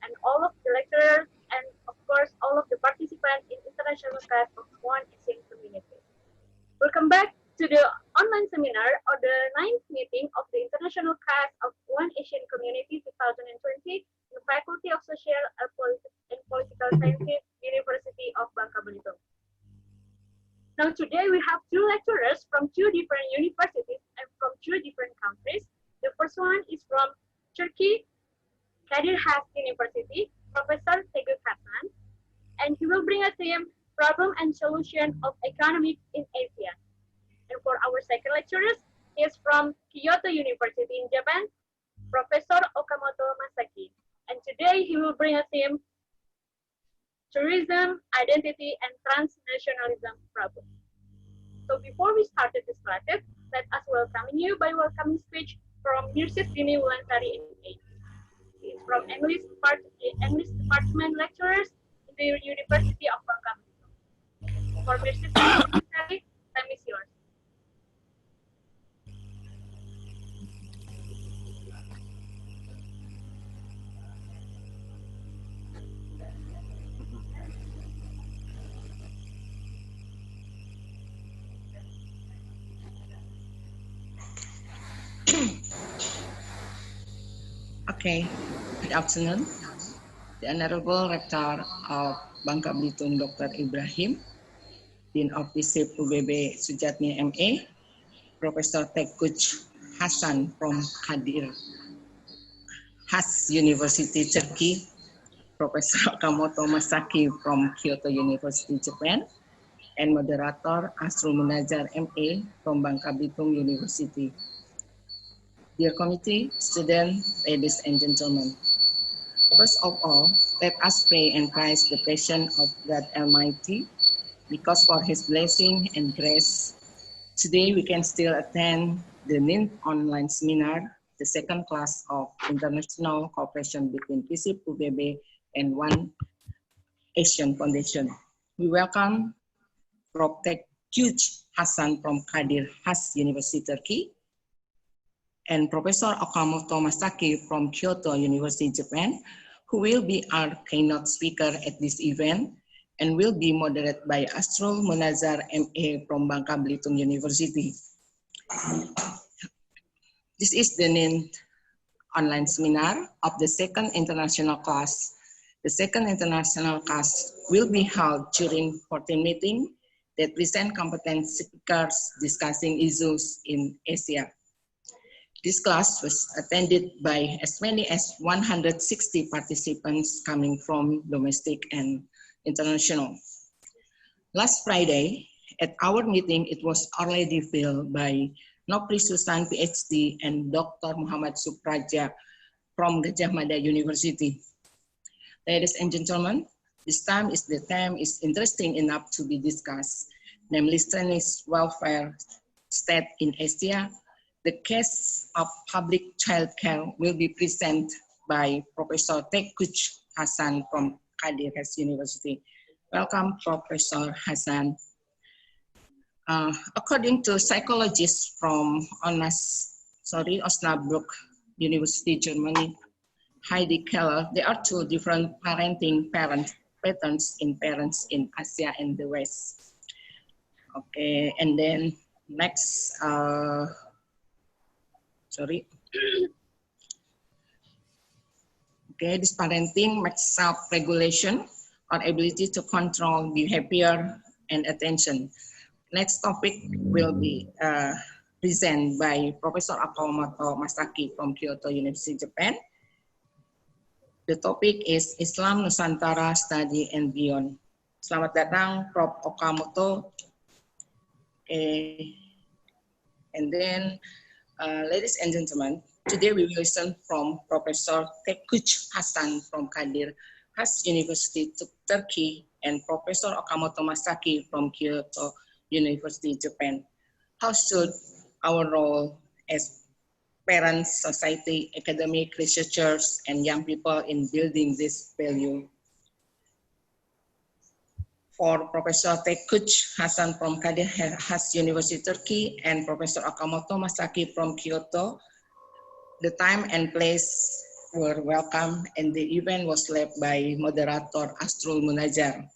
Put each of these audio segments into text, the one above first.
and all of the lecturers, and of course, all of the participants in international class of One Asian Community. Welcome back to the online seminar or the 9th meeting of the International Class of One Asian Community 2020 in the Faculty of Social and Political Sciences, University of Bangka Belitung. Now today we have two lecturers from two different universities and from two different countries. The first one is from Turkey, Gadjah Mada University, Professor Teguh Hasan, and he will bring us the problem and solution of economics in Asia. And for our second lecturer, he is from Kyoto University in Japan, Professor Okamoto Masaki. And today he will bring us the tourism, identity, and transnationalism problem. So before we started this classes, let us welcome you by welcoming speech from Mrs. Dini Wulansari MA. She is from English Department lecturers in the University of Bangka Belitung. For Mrs. Dini Wulansari, time is yours. Okay, good afternoon. The Honorable Rector of Bangka Belitung, Dr. Ibrahim, Dean of FISIP UBB Sujatmi MA, Professor Teguh Hasan from Kadir Has University, Turkey, Professor Okamoto Masaki from Kyoto University, Japan, and Moderator Asrul Munazar MA from Bangka Belitung University. Dear committee, students, ladies and gentlemen, first of all, let us pray and praise the patience of God Almighty, because for His blessing and grace, today we can still attend the 9th online seminar, the second class of international cooperation between FISIP UBB and One Asian Foundation. We welcome Prof. Teguh Hasan from Kadir Has University, Turkey, and Professor Okamoto Masaki from Kyoto University, Japan, who will be our keynote speaker at this event and will be moderated by Asrul Munazar MA from Bangka Belitung University. This is the 9th online seminar of the second international class. The second international class will be held during 14 meetings that present competent speakers discussing issues in Asia. This class was attended by as many as 160 participants coming from domestic and international. Last Friday, at our meeting, it was already filled by Novri Susan, P.hD, and Dr. Muhammad Supradja from Gadjah Mada University. Ladies and gentlemen, this time the theme is interesting enough to be discussed, namely Chinese welfare state in Asia. The case of public child care will be presented by Professor Teguh Hasan from Kadir Has University. Welcome, Professor Hasan. According to psychologists from Osnabrück University, Germany, Heidi Keller, there are two different parenting patterns in parents in Asia and the West. Okay, and then next, Okay, this parenting makes self-regulation or ability to control behavior and attention. Next topic will be presented by Professor Okamoto Masaki from Kyoto University, Japan. The topic is Islam Nusantara Study and Beyond. Selamat datang, Prof. Okamoto. And then, ladies and gentlemen, today we will listen from Professor Teguh Hasan from Kadir Has University, Turkey, and Professor Okamoto Masaki from Kyoto University, Japan. How should our role as parents, society, academic researchers, and young people in building this value? For Professor Teguh Hasan from Gadjah Has University, Turkey, and Professor Okamoto Masaki from Kyoto, the time and place were welcome, and the event was led by moderator Astrul Munajar.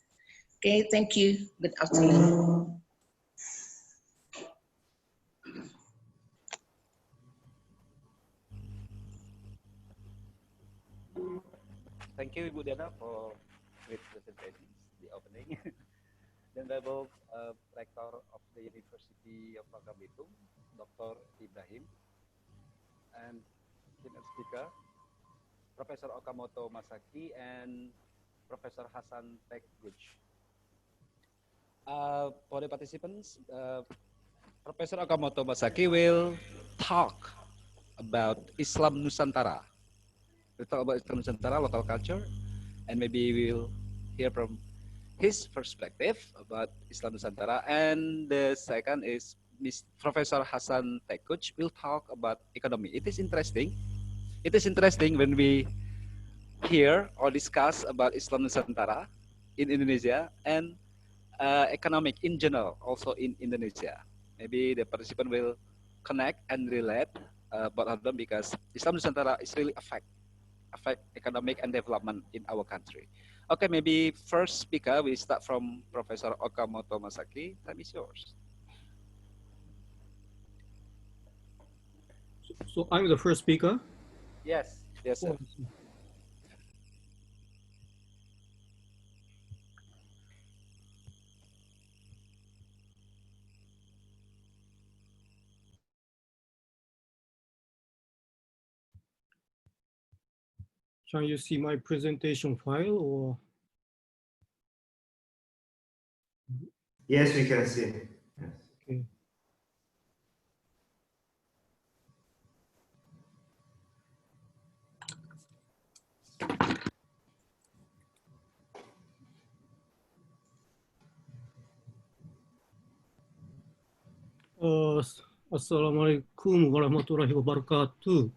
Okay, thank you. Good afternoon. Thank you, Ibu Diana, for great presentations, the opening. The Honorable Rector of the University of Bangka Belitung, Dr. Ibrahim, and keynote speaker, Professor Okamoto Masaki and Professor Hasan Tekguch. For the participants, Professor Okamoto Masaki will talk about Islam Nusantara. We'll talk about Islam Nusantara, local culture, and maybe we'll hear from his perspective about Islam Nusantara. And the second is Professor Hasan Tekguch will talk about economy. It is interesting. It is interesting when we hear or discuss about Islam Nusantara in Indonesia and economic in general, also in Indonesia. Maybe the participant will connect and relate both of them because Islam Nusantara is really affect economic and development in our country. Okay, maybe first speaker, we start from Professor Okamoto Masaki. Time is yours. So I'm the first speaker? Yes, yes, sir. Can you see my presentation file or? Yes, we can see. Yes. Okay. Assalamualaikum warahmatullahi wabarakatuh.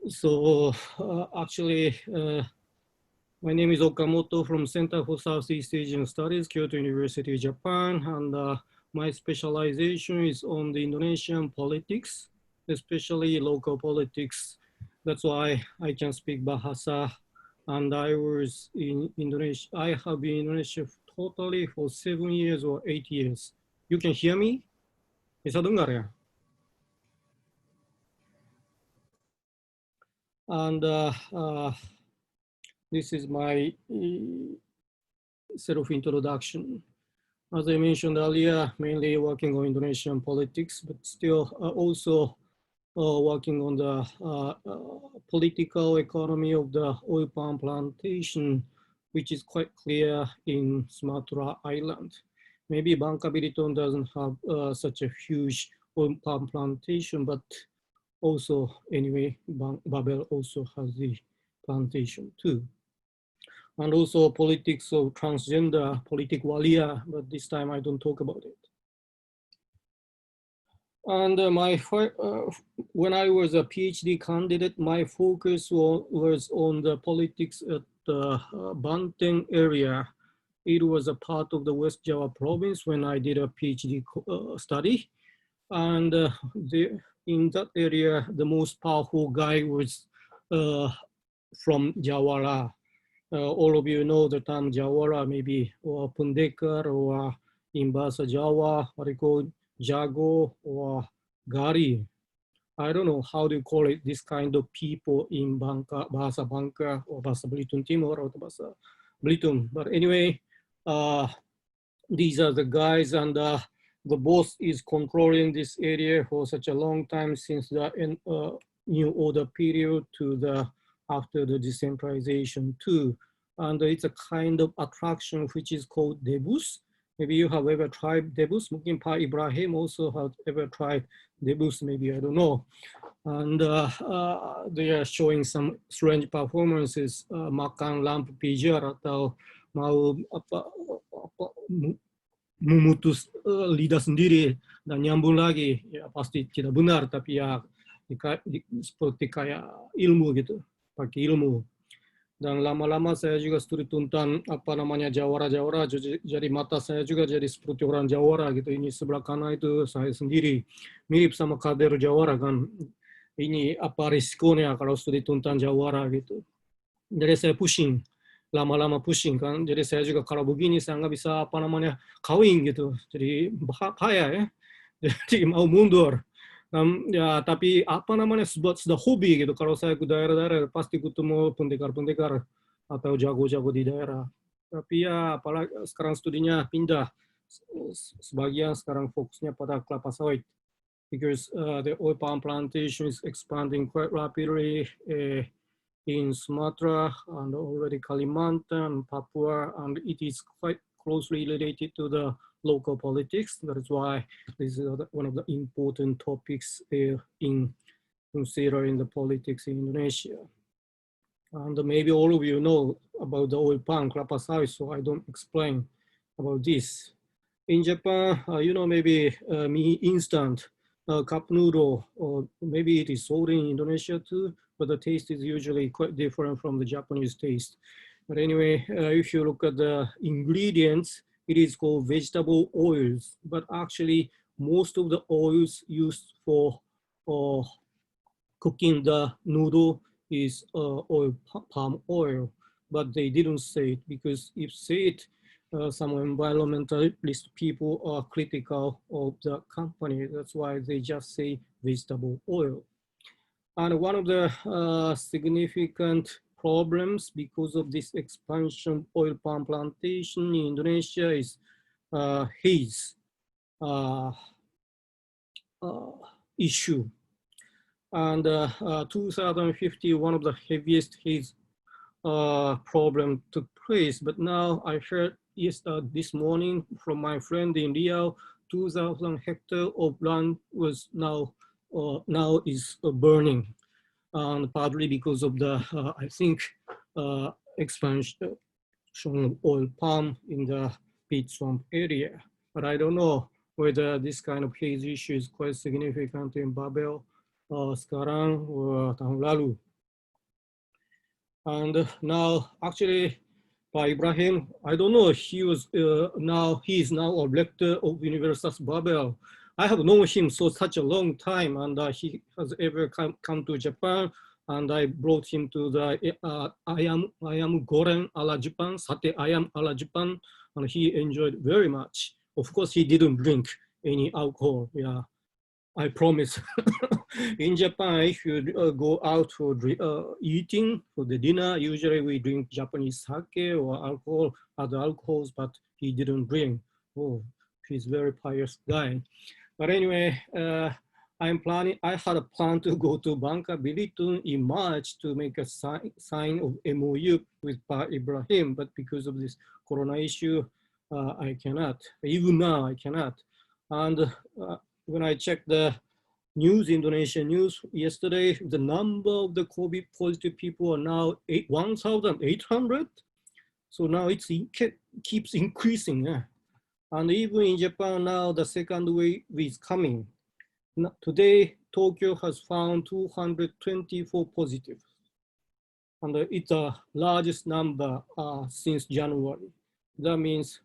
So actually, my name is Okamoto from Center for Southeast Asian Studies, Kyoto University, Japan, and my specialization is on the Indonesian politics, especially local politics. That's why I can speak Bahasa, and I was in Indonesia. I have been in Indonesia totally for 7 years or 8 years. You can hear me? Bisa dengar ya? And this is my set of introduction. As I mentioned earlier, mainly working on Indonesian politics, but still also working on the political economy of the oil palm plantation, which is quite clear in Sumatra Island. Maybe Bangka Belitung doesn't have such a huge oil palm plantation, but also anyway, Babel also has the plantation too. And also politics of transgender, politik walia, but this time I don't talk about it. And when I was a PhD candidate, my focus was on the politics at the Banten area. It was a part of the West Java province when I did a PhD study. And in that area, the most powerful guy was from Jawara. All of you know the term Jawara, maybe, or Pendekar, or in Bahasa Jawa, what they call Jago or Gari. I don't know how to call it, this kind of people in Bangka, Bahasa Bangka, or Bahasa Belitung Timur, or Bahasa Belitung. But anyway, these are the guys, and the boss is controlling this area for such a long time since the New Order period to the after the decentralization too. And it's a kind of attraction which is called debus. Maybe you have ever tried debus. Mungkin Pak Ibrahim also has ever tried debus, maybe, I don't know. And they are showing some strange performances, makan lampu pijar atau mau memutus lidah sendiri dan nyambung lagi. Ya pasti tidak benar, tapi ya seperti kayak ilmu gitu, pakai ilmu. Dan lama-lama saya juga studi tentang apa namanya jawara-jawara, jadi mata saya juga jadi seperti orang jawara gitu. Ini sebelah kanan itu saya sendiri, mirip sama kader jawara kan. ini apa risikonya kalau studi tuntan jawara gitu. Jadi saya pusing, lama-lama pusing kan. Jadi saya juga kalau begini saya nggak bisa apa namanya kawin gitu. Jadi bahaya ya. Jadi mau mundur. Ya, tapi apa namanya sudah hobi gitu. Kalau saya ke daerah-daerah pasti ketemu pendekar-pendekar atau jago-jago di daerah. Tapi ya apalagi sekarang studinya pindah. Sebagian sekarang fokusnya pada kelapa sawit. Because the oil palm plantation is expanding quite rapidly in Sumatra and already Kalimantan, Papua, and it is quite closely related to the local politics. That is why this is one of the important topics in considering the politics in Indonesia. And maybe all of you know about the oil palm, kelapa sawit, so I don't explain about this. In Japan, you know, maybe instant cup noodle, or maybe it is sold in Indonesia too, but the taste is usually quite different from the Japanese taste. But anyway, if you look at the ingredients, it is called vegetable oils, but actually most of the oils used for cooking the noodle is palm oil, but they didn't say it because if say it, some environmentalist people are critical of the company. That's why they just say vegetable oil. And one of the significant problems because of this expansion oil palm plantation in Indonesia is haze issue. And 2050, one of the heaviest haze problem took place. But now I heard this morning from my friend in Riau, 2,000 hectares of land was now is burning, and partly because of the I think expansion of oil palm in the peat swamp area. But I don't know whether this kind of haze issue is quite significant in Babel sekarang or tahun lalu. And now actually Pak Ibrahim, I don't know, he is now a rector of Universitas Babel. I have known him for such a long time, and he has ever come to Japan, and I brought him to the ayam goreng ala Japan, sate ayam ala Japan, and he enjoyed very much. Of course, he didn't drink any alcohol. Yeah, I promise. In Japan, if you go out for eating for the dinner, usually we drink Japanese sake or alcohol, other alcohols, but he didn't drink. Oh, he's a very pious guy. But anyway, I had a plan to go to Bangka Belitung in March to make a sign of MOU with Pak Ibrahim, but because of this Corona issue, I cannot. Even now, I cannot. And when I checked the news, Indonesian news yesterday, the number of the COVID positive people are now 1,800. So now it keeps increasing. Yeah. And even in Japan now, the second wave is coming. Today, Tokyo has found 224 positive. And it's the largest number since January. That means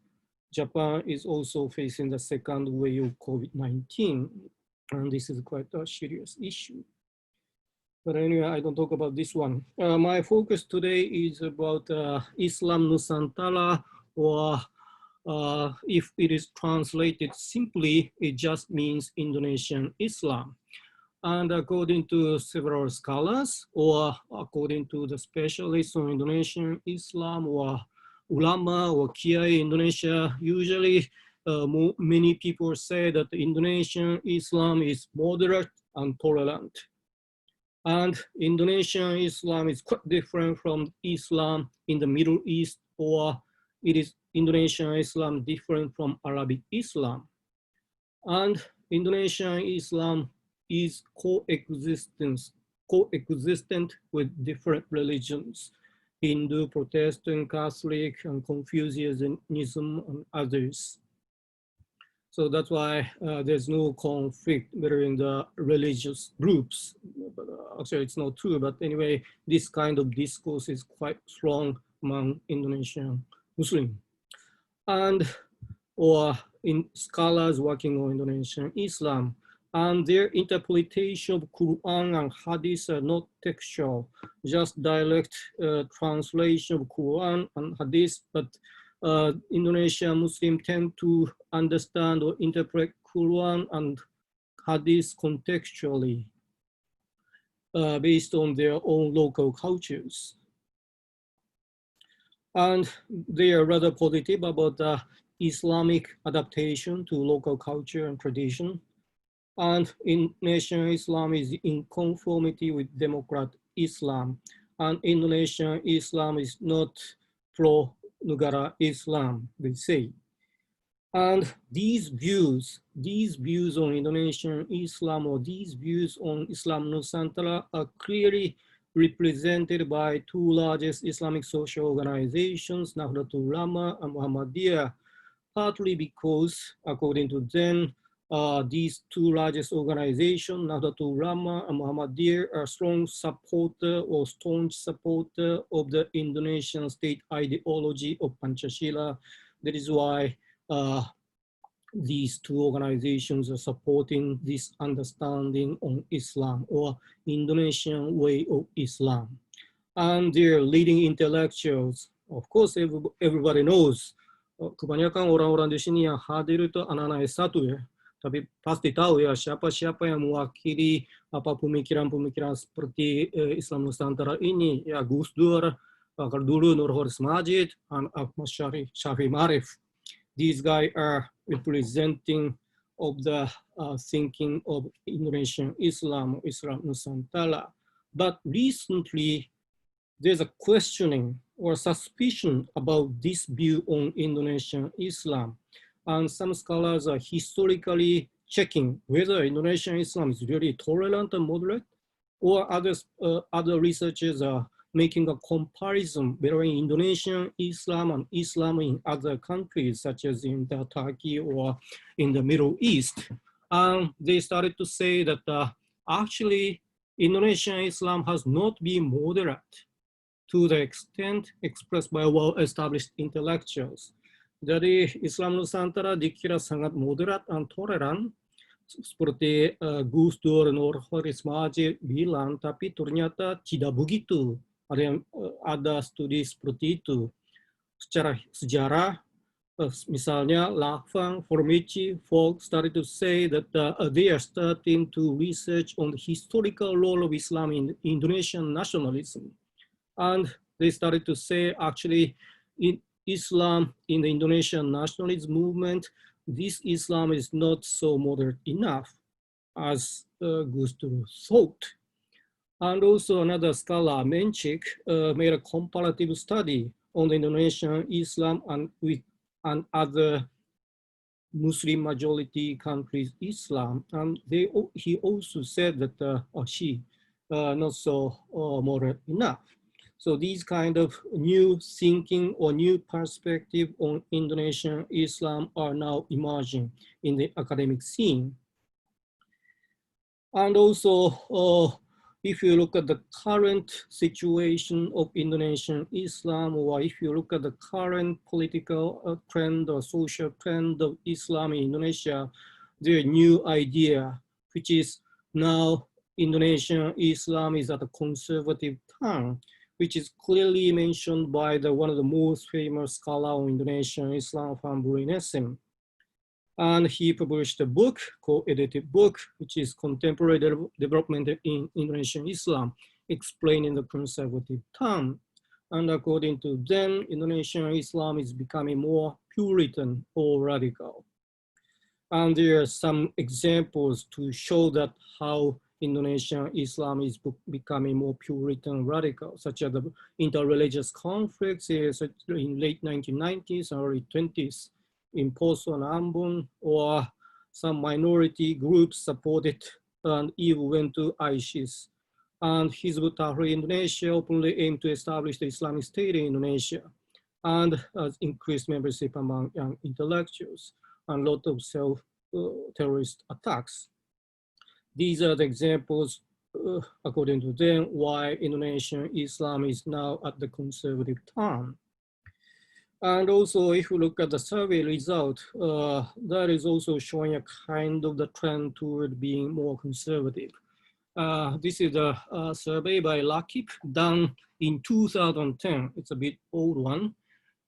Japan is also facing the second wave of COVID-19. And this is quite a serious issue. But anyway, I don't talk about this one. My focus today is about Islam Nusantara, or if it is translated simply, it just means Indonesian Islam. And according to several scholars, or according to the specialists on Indonesian Islam, or ulama or kiai in Indonesia, usually many people say that Indonesian Islam is moderate and tolerant. And Indonesian Islam is quite different from Islam in the Middle East, or it is Indonesian Islam different from Arabic Islam. And Indonesian Islam is coexistent with different religions, Hindu, Protestant, Catholic, and Confucianism, and others. So that's why there's no conflict between the religious groups. But, actually, it's not true. But anyway, this kind of discourse is quite strong among Indonesian Muslims. And or in scholars working on Indonesian Islam. and their interpretation of Quran and Hadith are not textual, just direct translation of Quran and Hadith, but Indonesian Muslims tend to understand or interpret Quran and Hadith contextually based on their own local cultures. And they are rather positive about the Islamic adaptation to local culture and tradition. And Indonesian Islam is in conformity with democrat Islam. And Indonesian Islam is not pro-negara Islam, they say. And these views on Indonesian Islam or these views on Islam Nusantara are clearly represented by two largest Islamic social organizations, Nahdlatul Ulama and Muhammadiyah, partly because, according to them, these two largest organizations, Nahdlatul Ulama and Muhammadiyah, are strong supporter or staunch supporter of the Indonesian state ideology of Pancasila. That is why these two organizations are supporting this understanding on Islam or Indonesian way of Islam. And their leading intellectuals, of course, everybody knows, kebanyakan orang-orang di sini yang hadir itu anak-anak S1 ya, tapi pasti tahu ya siapa-siapa yang mewakili apa pemikiran-pemikiran seperti Islam Nusantara ini, ya Gus Dur, kalau dulu Nur Horis Majid, dan Ahmad Syafi'i Marif. These guys are representing of the thinking of Indonesian Islam, Islam Nusantara. But recently, there's a questioning or suspicion about this view on Indonesian Islam. And some scholars are historically checking whether Indonesian Islam is really tolerant and moderate, or other researchers are making a comparison between Indonesian Islam and Islam in other countries, such as in Turkey or in the Middle East. And they started to say that actually Indonesian Islam has not been moderate to the extent expressed by well-established intellectuals. Jadi Islam Nusantara dikira sangat moderat dan toleran, seperti Gus Dur, Nur Horis Majid bilang, tapi ternyata tidak begitu. Ada studi seperti itu. Secara sejarah, misalnya Lafang, Formici, Folk started to say that they are starting to research on the historical role of Islam in Indonesian nationalism. And they started to say, actually, in Islam, in the Indonesian nationalist movement, this Islam is not so moderate enough as Gus Dur thought. And also another scholar, Mencik, made a comparative study on the Indonesian Islam and other Muslim majority countries Islam. And he also said that not so moderate enough. So these kind of new thinking or new perspective on Indonesian Islam are now emerging in the academic scene. And also, if you look at the current situation of Indonesian Islam, or if you look at the current political trend or social trend of Islam in Indonesia, there's a new idea, which is now Indonesian Islam is at a conservative turn, which is clearly mentioned by one of the most famous scholars on Indonesian Islam, Famburi Nesim. And he published a book, co-edited book, which is Contemporary Development in Indonesian Islam, explaining the conservative term. And according to them, Indonesian Islam is becoming more Puritan or radical. And there are some examples to show that how Indonesian Islam is becoming more Puritan radical, such as the interreligious conflicts in late 1990s and early 20s. In Poso and Ambon, or some minority groups supported and even went to ISIS. And Hizbut Tahrir Indonesia openly aimed to establish the Islamic State in Indonesia and has increased membership among young intellectuals and a lot of self-terrorist attacks. These are the examples, according to them, why Indonesian Islam is now at the conservative turn. And also, if you look at the survey result, that is also showing a kind of the trend toward being more conservative. This is a survey by Lakip done in 2010. It's a bit old one.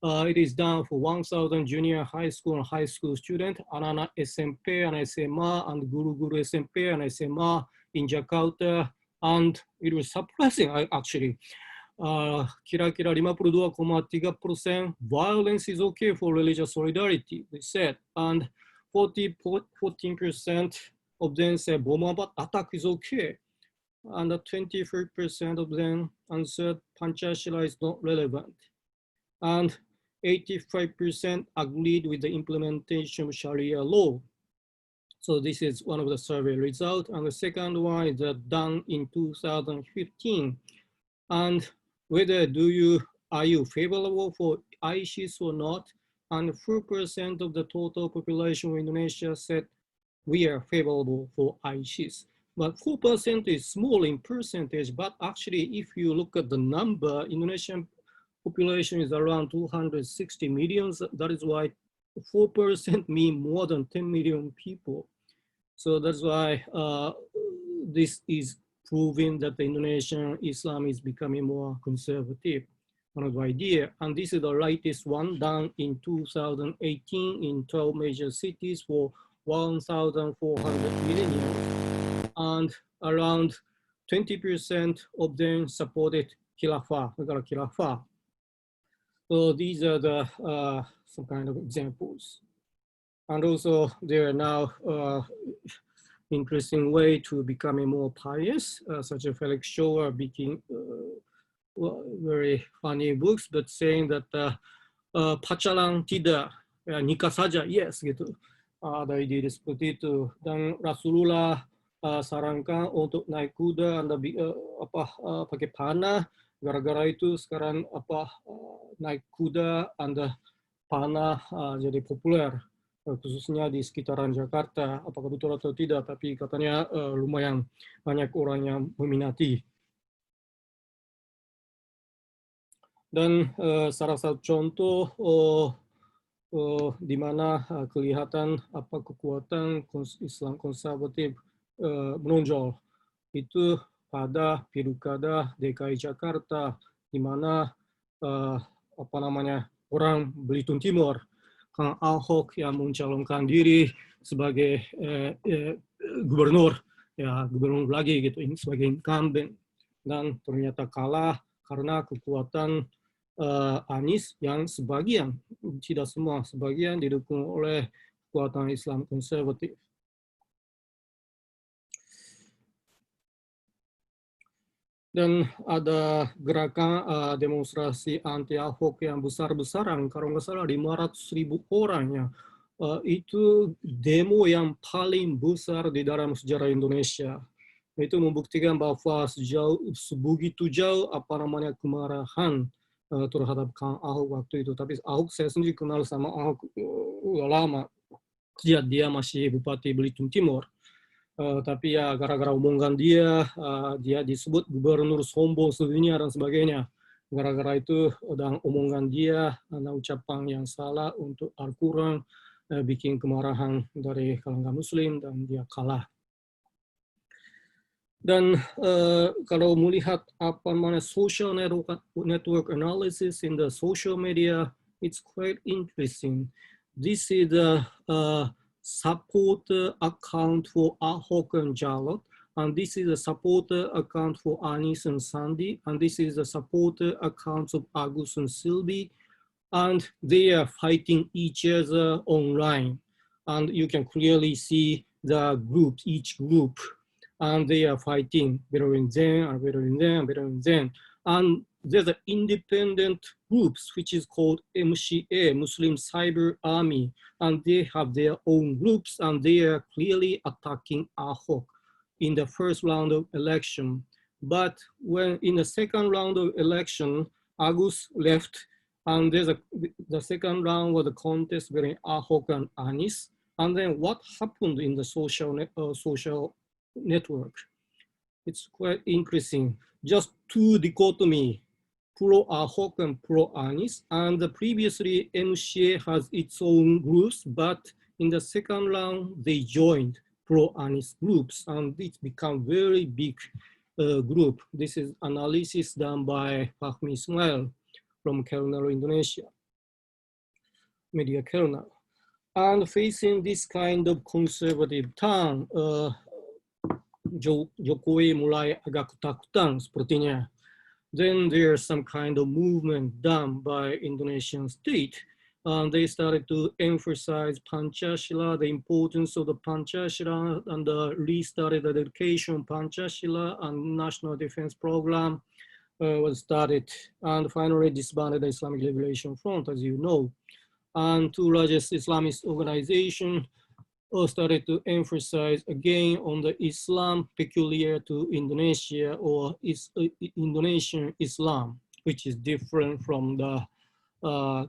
It is done for 1,000 junior high school and high school students, anak-anak SMP and SMA, and guru-guru SMP and SMA in Jakarta. And it was surprising, actually. Kira-kira 52,3% violence is okay for religious solidarity, they said. And 14% of them said bomb attack is okay. And 23% of them answered Panchashila is not relevant. And 85% agreed with the implementation of Sharia law. So this is one of the survey results. And the second one is done in 2015. And whether are you favorable for ISIS or not? And 4% of the total population of Indonesia said we are favorable for ISIS. But 4% is small in percentage, but actually if you look at the number, Indonesian population is around 260 million. That is why 4% mean more than 10 million people. So that's why this is proving that the Indonesian Islam is becoming more conservative, one of the idea. And this is the latest one done in 2018 in 12 major cities for 1,400 millennials. And around 20% of them supported Khilafah. So these are the some kind of examples. And also there are now interesting way to becoming more pious, such as Felix Shaw making very funny books, but saying that pacaran tidak, nikah saja, yes gitu. Ada ide seperti itu. Dan Rasulullah sarankan untuk naik kuda, Anda pakai panah. Gara-gara itu sekarang naik kuda, Anda panah jadi populer. Khususnya di sekitaran Jakarta, apakah betul atau tidak, tapi katanya lumayan banyak orang yang meminati. Dan salah satu contoh di mana kelihatan kekuatan Islam konservatif menonjol, itu pada Pilkada DKI Jakarta, di mana orang Belitung Timur, Kang Ahok yang mencalonkan diri sebagai gubernur, gubernur lagi gitu, ini sebagai incumbent, dan ternyata kalah karena kekuatan Anies yang sebagian, tidak semua, sebagian didukung oleh kekuatan Islam konservatif. Dan ada gerakan demonstrasi anti-Ahok yang besar-besaran, kalau nggak salah 500.000 orang ya. Itu demo yang paling besar di dalam sejarah Indonesia. Itu membuktikan bahwa sebegitu jauh kemarahan terhadap Kang Ahok waktu itu. Tapi Ahok, saya sendiri kenal sama Ahok udah lama. Sejak dia masih Bupati Belitung Timur. Tapi ya gara-gara omongan dia disebut gubernur sombong sedunia dan sebagainya. Gara-gara itu dan omongan dia, ucapan yang salah untuk Al-Quran, bikin kemarahan dari kalangan Muslim dan dia kalah. Dan kalau melihat social network analysis in the social media, it's quite interesting. This is the supporter account for Ahok and Jarot, and this is a supporter account for Anies and Sandi, and this is a supporter account of Agus and Silvi, and they are fighting each other online. And you can clearly see the groups, each group, and they are fighting between them and between them and between them. And there's an independent groups which is called MCA, Muslim Cyber Army, and they have their own groups and they are clearly attacking Ahok in the first round of election. But when in the second round of election, Agus left, and there's the second round was a contest between Ahok and Anies. And then what happened in the social network? It's quite interesting. Just two dichotomy. pro-Ahok and pro-Anis, and previously MCA has its own groups, but in the second round they joined pro-Anis groups, and it's become very big group. This is analysis done by Fahmi Ismail from kernel Indonesia, media kernel. And facing this kind of conservative turn, Jokowi mulai agak ketakutan sepertinya. Then there's some kind of movement done by Indonesian state. They started to emphasize Pancasila, the importance of the Pancasila, and restarted the education Pancasila, and national defense program was started. And finally disbanded the Islamic Liberation Front, as you know. And two largest Islamist organizations started to emphasize again on the Islam peculiar to Indonesia, or Indonesian Islam, which is different from the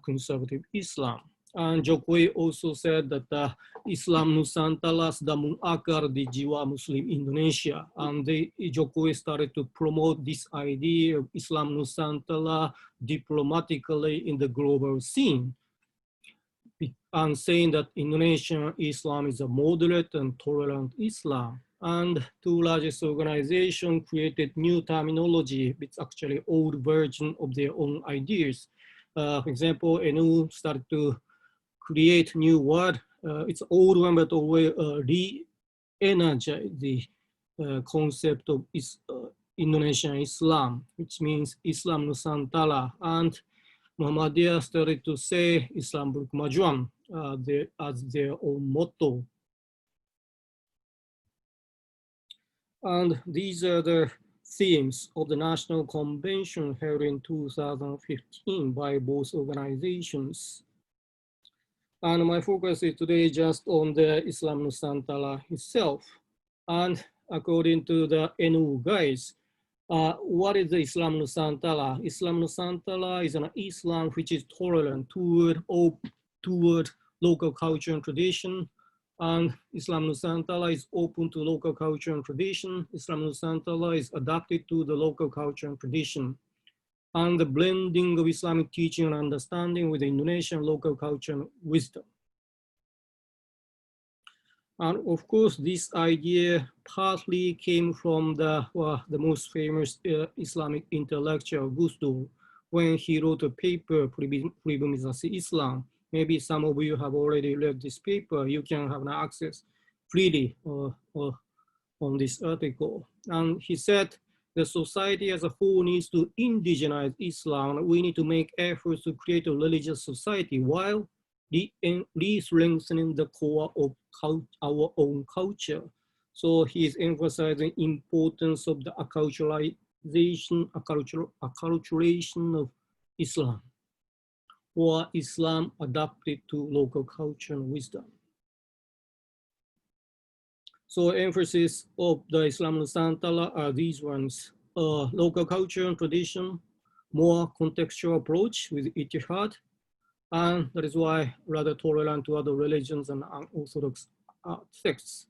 conservative Islam. And Jokowi also said that Islam Nusantara sedang mengakar di jiwa Muslim Indonesia. And Jokowi started to promote this idea of Islam Nusantara diplomatically in the global scene, and saying that Indonesian Islam is a moderate and tolerant Islam. And two largest organizations created new terminology. It's actually old version of their own ideas. For example, NU started to create new word. It's old one, but always re-energize the concept of Indonesian Islam, which means Islam Nusantara. And Muhammadiyah started to say Islam berkemajuan as their own motto. And these are the themes of the National Convention held in 2015 by both organizations. And my focus is today just on the Islam Nusantara itself. And according to the NU guys, what is the Islam Nusantara? Islam Nusantara is an Islam which is tolerant toward local culture and tradition. And Islam Nusantara is open to local culture and tradition. Islam Nusantara is adapted to the local culture and tradition. And the blending of Islamic teaching and understanding with the Indonesian local culture and wisdom. And of course, this idea partly came from the most famous Islamic intellectual, Gus Dur, when he wrote a paper, Pribumi Islam. Maybe some of you have already read this paper. You can have access freely on this article. And he said, the society as a whole needs to indigenize Islam. We need to make efforts to create a religious society while re-strengthening the core of our own culture. So he is emphasizing importance of the acculturation of Islam, or Islam adapted to local culture and wisdom. So emphasis of the Islam Nusantara are these ones: local culture and tradition, more contextual approach with ijtihad, and that is why rather tolerant to other religions and unorthodox sects.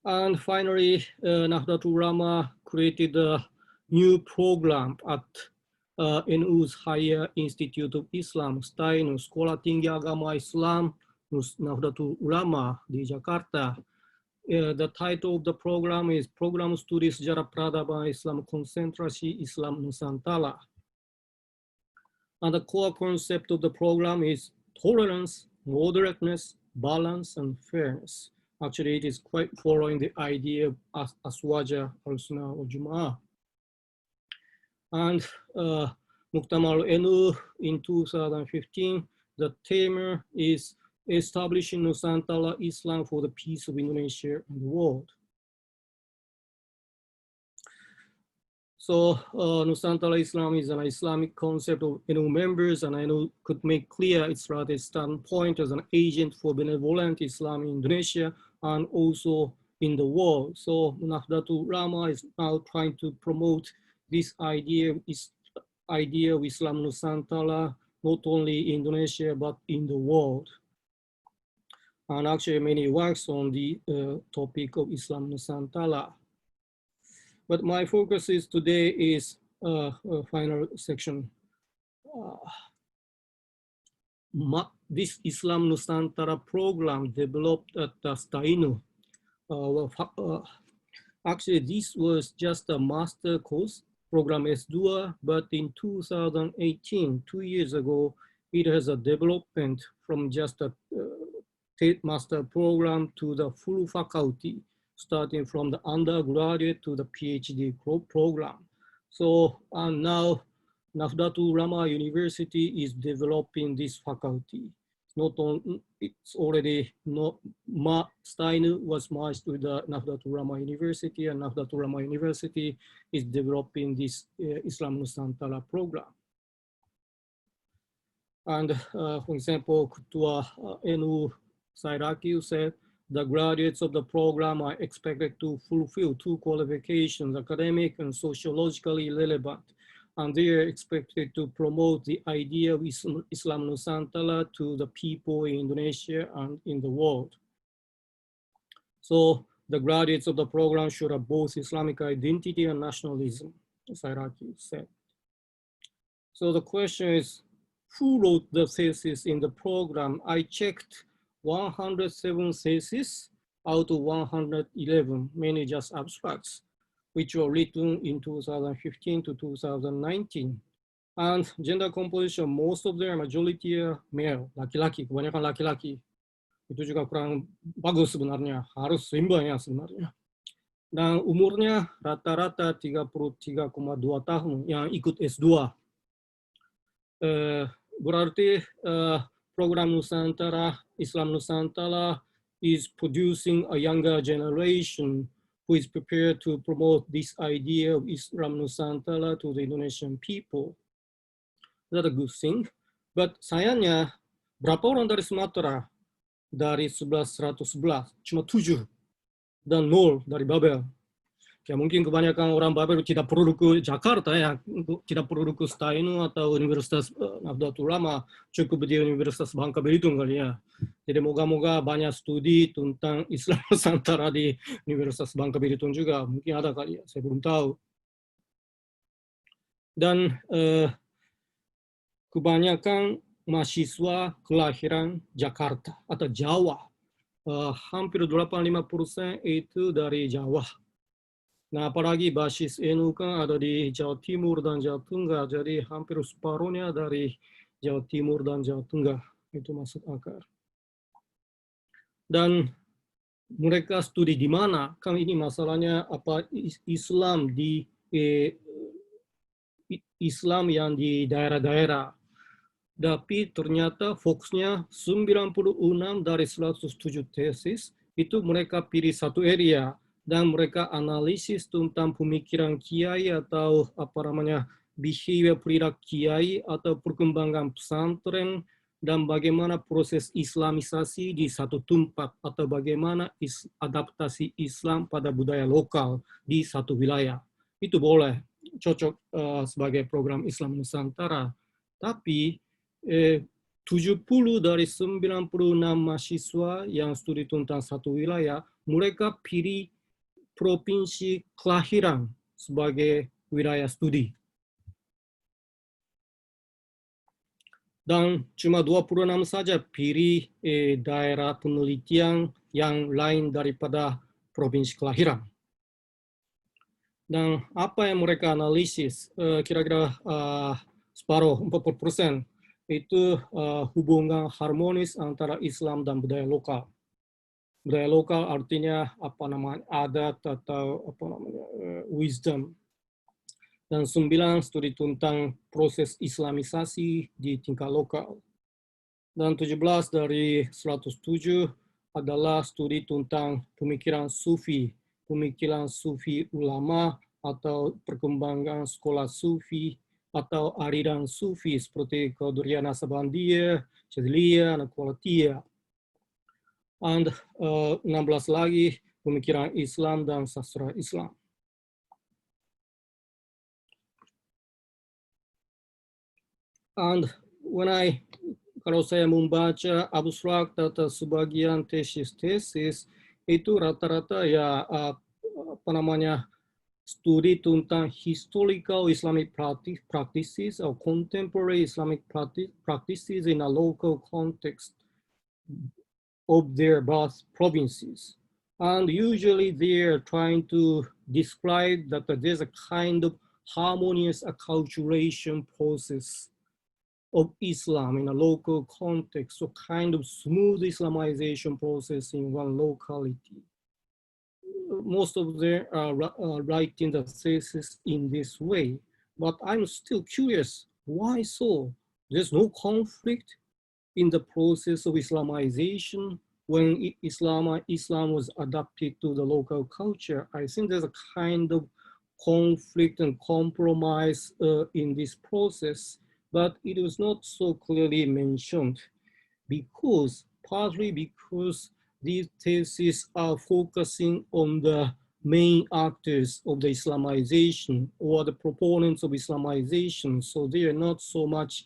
And finally, Nahdlatul Ulama created a new program at NU's Higher Institute of Islam, STAINU, Sekolah Tinggi Agama Islam Nahdlatul Ulama di Jakarta. The title of the program is Program Studi Sejarah Peradaban Islam Konsentrasi Islam Nusantara. And the core concept of the program is tolerance, moderateness, balance, and fairness. Actually, it is quite following the idea of Aswaja al-Sunnah wal-Jum'ah. And Muktamar NU in 2015, the theme is establishing Nusantara Islam for the peace of Indonesia and the world. So Nusantara Islam is an Islamic concept of NU members, and NU could make clear its rather standpoint as an agent for benevolent Islam in Indonesia and also in the world. So Nahdlatul Ulama is now trying to promote this idea of Islam Nusantara, not only in Indonesia, but in the world. And actually many works on the topic of Islam Nusantara. But my focus is today is final section. This Islam Nusantara program developed at Stainu. Actually, this was just a master course, program S2, but in 2018, 2 years ago, it has a development from just a master program to the full faculty, starting from the undergraduate to the PhD program. So now Nahdlatul Ulama University is developing this faculty. Not on, it's already not, Steiner was merged with the Nahdlatul Ulama University, and Nahdlatul Ulama University is developing this Islam Nusantara program. And for example, Ketua NU Sairaki said, the graduates of the program are expected to fulfill 2 qualifications, academic and sociologically relevant. And they are expected to promote the idea of Islam Nusantara to the people in Indonesia and in the world. So the graduates of the program should have both Islamic identity and nationalism, Sairaki said. So the question is, who wrote the thesis in the program? I checked 107 theses out of 111, mainly just abstracts, which were written in 2015 to 2019. And gender composition, most of them majority are male, laki-laki, kebanyakan laki-laki. Itu juga kurang bagus sebenarnya, harus seimbang ya sebenarnya. Dan umurnya rata-rata 33,2 tahun yang ikut S2. Berarti program Nusantara, Islam Nusantara is producing a younger generation who is prepared to promote this idea of Islam Nusantara to the Indonesian people. That's a good thing. But sayangnya, berapa orang dari Sumatera? Dari 1111, cuma 7. Dan 0 dari Babel. Ya mungkin kebanyakan orang Babel tidak perlu ke Jakarta ya, tidak perlu ke Stainu atau Universitas Nahdlatul Ulama, cukup di Universitas Bangka Belitung kali ya. Jadi moga-moga banyak studi tentang Islam Nusantara di Universitas Bangka Belitung juga, mungkin ada kali ya, saya belum tahu. Dan kebanyakan mahasiswa kelahiran Jakarta atau Jawa, hampir 85% itu dari Jawa. Nah, apalagi basis NU kan ada di Jawa Timur dan Jawa Tengah, jadi hampir separuhnya dari Jawa Timur dan Jawa Tengah, itu masuk akal. Dan mereka studi di mana? Kan ini masalahnya apa Islam di Islam yang di daerah-daerah. Tapi ternyata fokusnya 96 dari 107 tesis itu mereka pilih satu area. Dan mereka analisis tentang pemikiran kiai atau apa namanya behavior perilaku kiai atau perkembangan pesantren dan bagaimana proses islamisasi di satu tempat atau bagaimana adaptasi Islam pada budaya lokal di satu wilayah. Itu boleh cocok sebagai program Islam Nusantara. Tapi 70 dari 96 mahasiswa yang studi tentang satu wilayah, mereka pilih provinsi kelahiran sebagai wilayah studi. Dan cuma 26 saja pilih daerah penelitian yang lain daripada provinsi kelahiran. Dan apa yang mereka analisis, kira-kira separuh, 40%, itu hubungan harmonis antara Islam dan budaya lokal. Budaya lokal artinya apa namanya adat atau apa namanya wisdom. Dan 9 studi tentang proses islamisasi di tingkat lokal. Dan 17 dari 107 adalah studi tentang pemikiran sufi ulama atau perkembangan sekolah sufi atau aliran sufi seperti Qadiriyah Nasabandia, Syadziliyah, Naqshbandiyah. And 16 lagi pemikiran Islam dan sastra Islam. And kalau saya membaca abstrak atau sebagian tesis itu rata-rata ya apa namanya studi tentang historical Islamic practices or contemporary Islamic practices in a local context of their birth provinces. And usually they're trying to describe that there's a kind of harmonious acculturation process of Islam in a local context, so kind of smooth Islamization process in one locality. Most of them are writing the thesis in this way, but I'm still curious, why so? There's no conflict in the process of Islamization when Islam was adapted to the local culture. I think there's a kind of conflict and compromise in this process, but it was not so clearly mentioned partly because these theses are focusing on the main actors of the Islamization or the proponents of Islamization. So they are not so much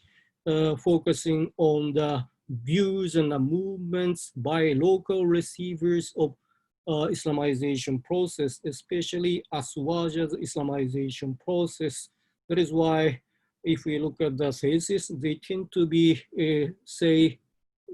focusing on the views and the movements by local receivers of Islamization process, especially Aswaja's Islamization process. That is why if we look at the thesis, they tend to be, say,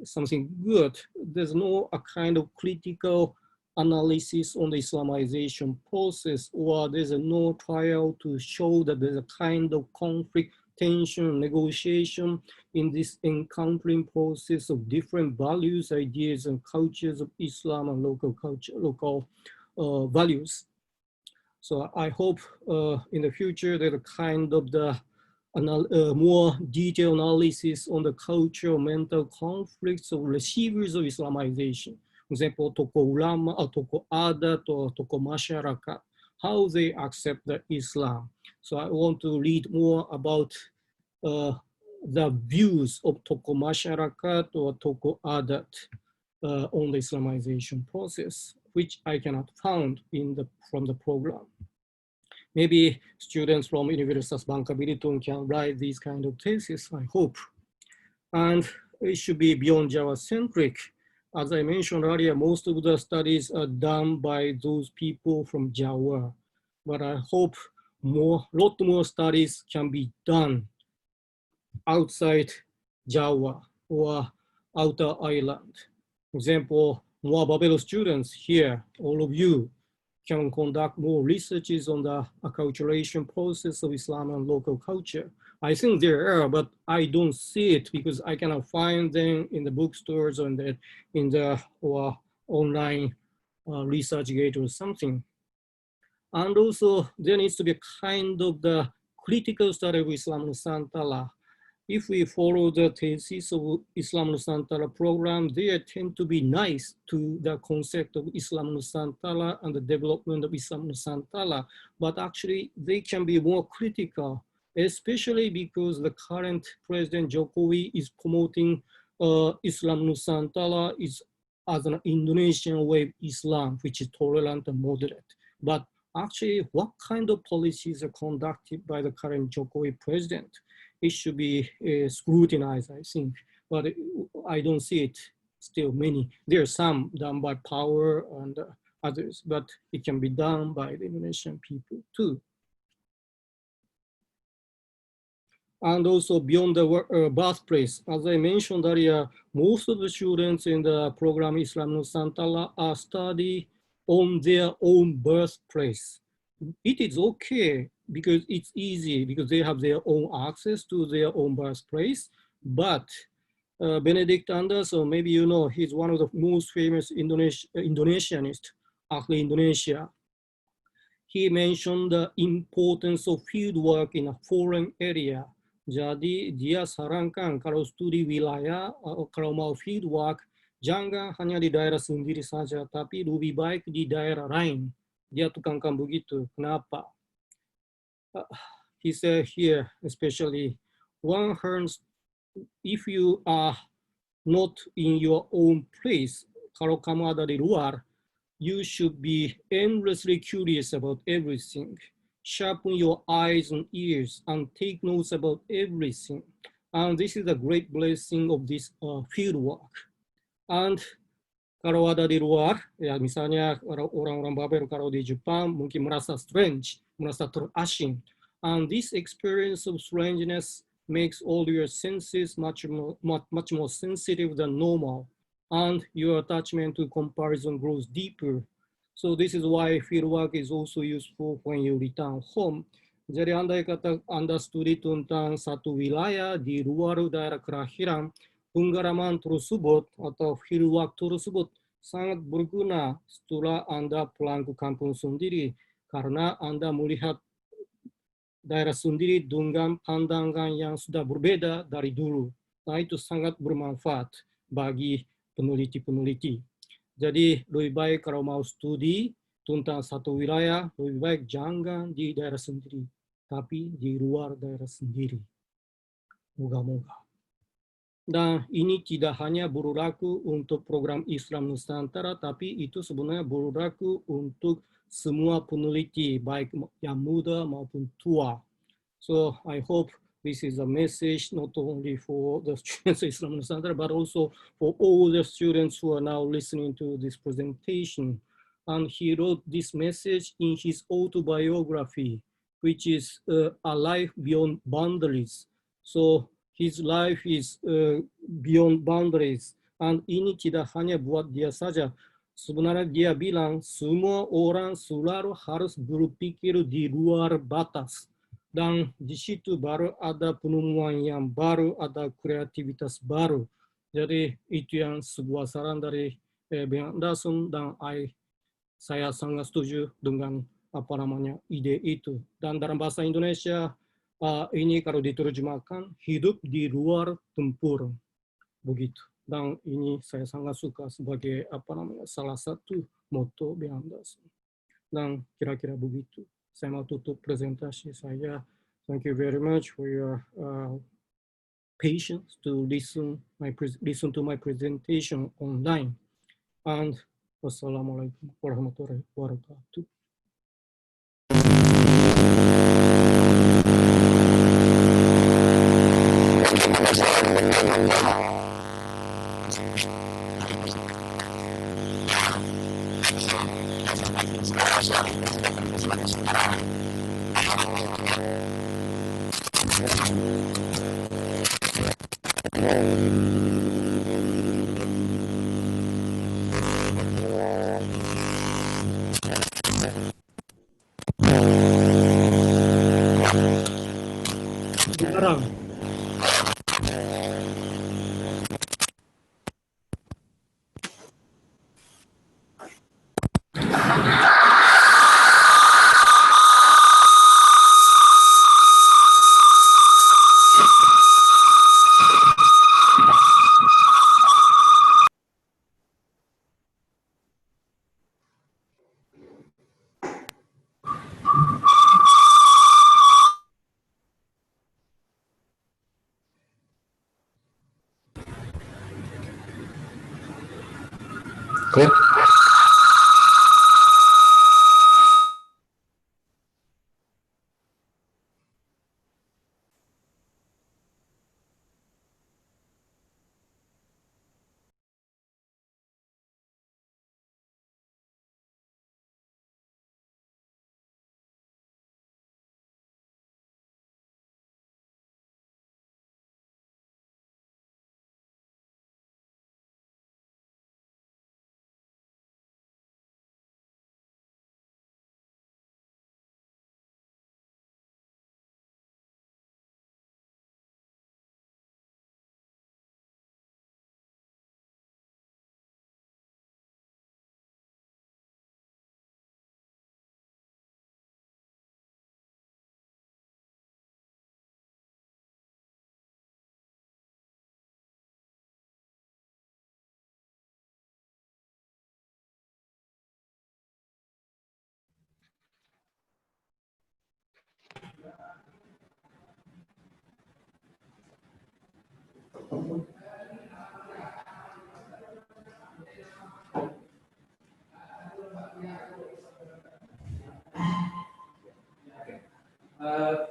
something good. There's no a kind of critical analysis on the Islamization process, or there's no trial to show that there's a kind of conflict, tension, negotiation in this encountering process of different values, ideas, and cultures of Islam and local culture, local values. So I hope in the future there's a kind of the more detailed analysis on the cultural mental conflicts of receivers of Islamization. For example, tokoh ulama or tokoh adat or tokoh masyarakat, how they accept the Islam. So I want to read more about the views of tokoh masyarakat or tokoh adat on the Islamization process, which I cannot find from the program. Maybe students from Universitas Bangka Belitung can write these kind of theses, I hope. And it should be beyond Java-centric. As I mentioned earlier, most of the studies are done by those people from Java. But I hope lot more studies can be done outside Java or outer island. For example, more Babel students here, all of you, can conduct more researches on the acculturation process of Islam and local culture. I think there are, but I don't see it because I cannot find them in the bookstores or in the online ResearchGate or something. And also there needs to be a kind of the critical study of Islam Nusantara. If we follow the thesis of Islam Nusantara program, they tend to be nice to the concept of Islam Nusantara and the development of Islam Nusantara, but actually they can be more critical, especially because the current President Jokowi is promoting Islam Nusantara as an Indonesian way of Islam, which is tolerant and moderate. But actually, what kind of policies are conducted by the current Jokowi president? It should be scrutinized, I think, but I don't see it still many. There are some done by power and others, but it can be done by the Indonesian people too. And also beyond the birthplace, as I mentioned earlier, most of the students in the program Islam Nusantara are studying on their own birthplace. It is okay because it's easy because they have their own access to their own birthplace. But Benedict Anderson, maybe you know, he's one of the most famous Indonesianists, ahli Indonesia. He mentioned the importance of field work in a foreign area. Jadi dia sarankan kalau studi wilayah, kalau mau field work, jangan hanya di daerah sendiri saja, tapi lebih baik di daerah lain. Dia tekankan begitu. Kenapa? He said here, especially, one learns if you are not in your own place, kalau kamu ada di luar, you should be endlessly curious about everything. Sharpen your eyes and ears and take notes about everything. And this is a great blessing of this field work. And kalau ada di luar, ya misalnya orang-orang Babel kalau di Jepang mungkin merasa strange, merasa terasing. And this experience of strangeness makes all your senses much more sensitive than normal. And your attachment to comparison grows deeper. So this is why fieldwork is also useful when you return home. Jadi andai kata Anda studi tentang satu wilayah di luar daerah kelahiran, penggaraman tersebut atau fieldwork tersebut sangat berguna setelah Anda pulang ke kampung sendiri karena Anda melihat daerah sendiri dengan pandangan yang sudah berbeda dari dulu. Nah, itu sangat bermanfaat bagi peneliti-peneliti. Jadi lebih baik kalau mau studi tentang satu wilayah, lebih baik jangan di daerah sendiri, tapi di luar daerah sendiri. Moga-moga. Dan ini tidak hanya berlaku untuk program Islam Nusantara, tapi itu sebenarnya berlaku untuk semua peneliti, baik yang muda maupun tua. So I hope this is a message not only for the students of Islam Nusantara, but also for all the students who are now listening to this presentation. And he wrote this message in his autobiography, which is A Life Beyond Boundaries. So his life is beyond boundaries. And ini tidak hanya buat dia saja. Sebenarnya dia bilang semua orang selalu harus berpikir di luar batas. Dan di situ baru ada penemuan yang baru, ada kreativitas baru. Jadi itu yang sebuah saran dari Bang Anderson dan saya sangat setuju dengan ide itu. Dan dalam bahasa Indonesia ini kalau diterjemahkan hidup di luar tempur, begitu. Dan ini saya sangat suka sebagai salah satu moto Bang Anderson. Dan kira-kira begitu. Saya mau tutup presentasi saya. Thank you very much for your patience to listen to my presentation online. And wassalamualaikum warahmatullahi wabarakatuh. Sekarang. Clear?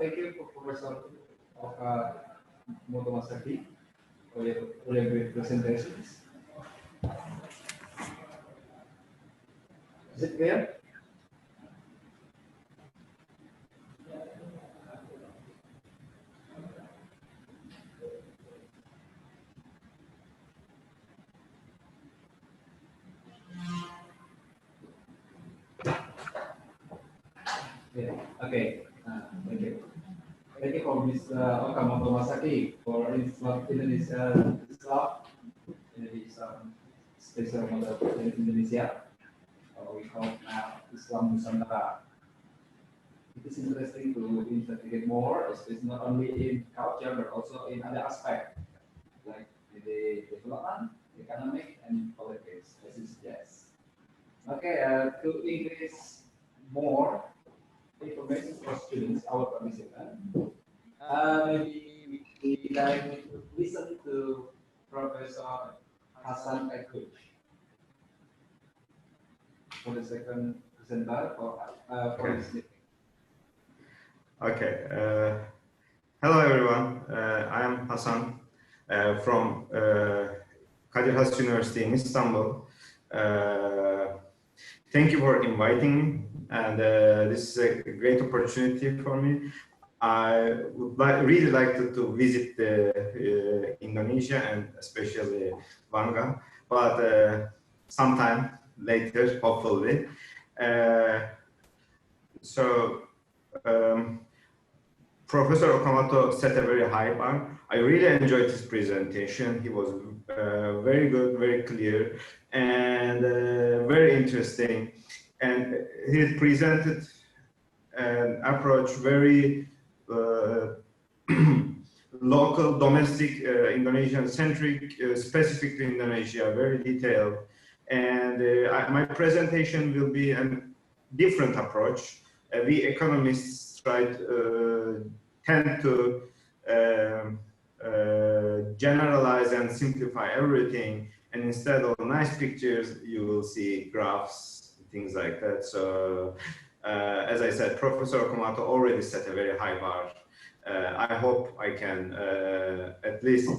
Thank you, Professor Motomasaki, for your great presentations. Is it clear? Yeah. Okay. Thank you. Thank you for Mr. Okamoto Masaki for his Indonesia Islam, special model in Indonesia. We call now Islam Nusantara. It is interesting to investigate more, especially not only in culture but also in other aspects like the development, economic, and politics. As you suggest. Okay, to increase more information for students, our participants. Maybe we like to listen to Professor Hasan Ekuch for the second presenter for this meeting. Okay. Hello, everyone. I am Hasan from Gadjah University in Istanbul. Thank you for inviting me, and this is a great opportunity for me. I would really like to visit Indonesia and especially Bangka, but sometime later, hopefully. Professor Okamoto set a very high bar. I really enjoyed his presentation. He was very good, very clear, and very interesting. And he presented an approach very local, domestic, Indonesian-centric, specific to Indonesia, very detailed. And my presentation will be a different approach. We economists tend to generalize and simplify everything, and instead of nice pictures, you will see graphs, things like that. So, as I said, Professor Okamoto already set a very high bar. I hope I can at least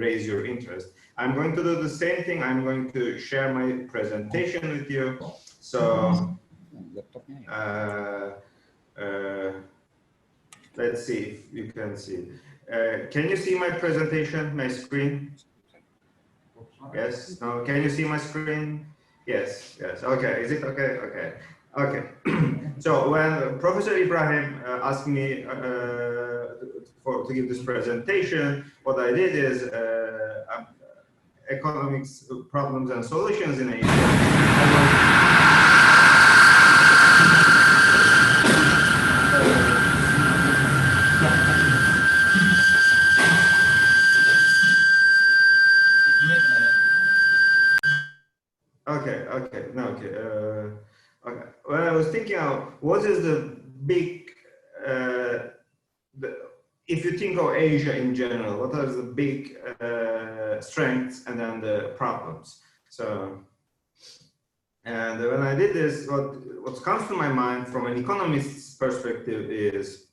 raise your interest. I'm going to do the same thing. I'm going to share my presentation with you. So, let's see if you can see. Can you see my presentation, my screen? Yes, no, can you see my screen? Yes, yes, okay, is it okay? Okay, okay. So when Professor Ibrahim asked me to give this presentation, what I did is economics problems and solutions in Asia. Okay, okay, no, okay. Okay. Well, I was thinking of what is the big, if you think of Asia in general, what are the big strengths and then the problems? So, and when I did this, what comes to my mind from an economist's perspective is,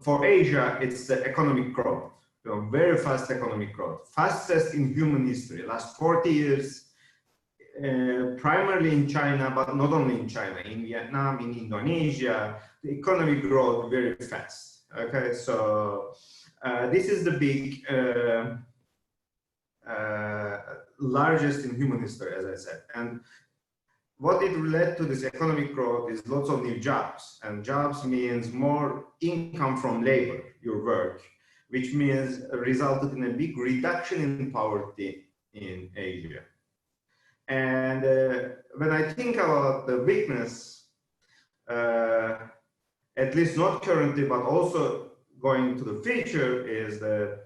for Asia, it's the economic growth, very fast economic growth, fastest in human history, last 40 years. Primarily in China, but not only in China, in Vietnam, in Indonesia, the economy grows very fast. Okay, so this is the big, largest in human history, as I said. And what it led to this economic growth is lots of new jobs, and jobs means more income from labor, your work, which means resulted in a big reduction in poverty in Asia. And when I think about the weakness, at least not currently, but also going to the future, is that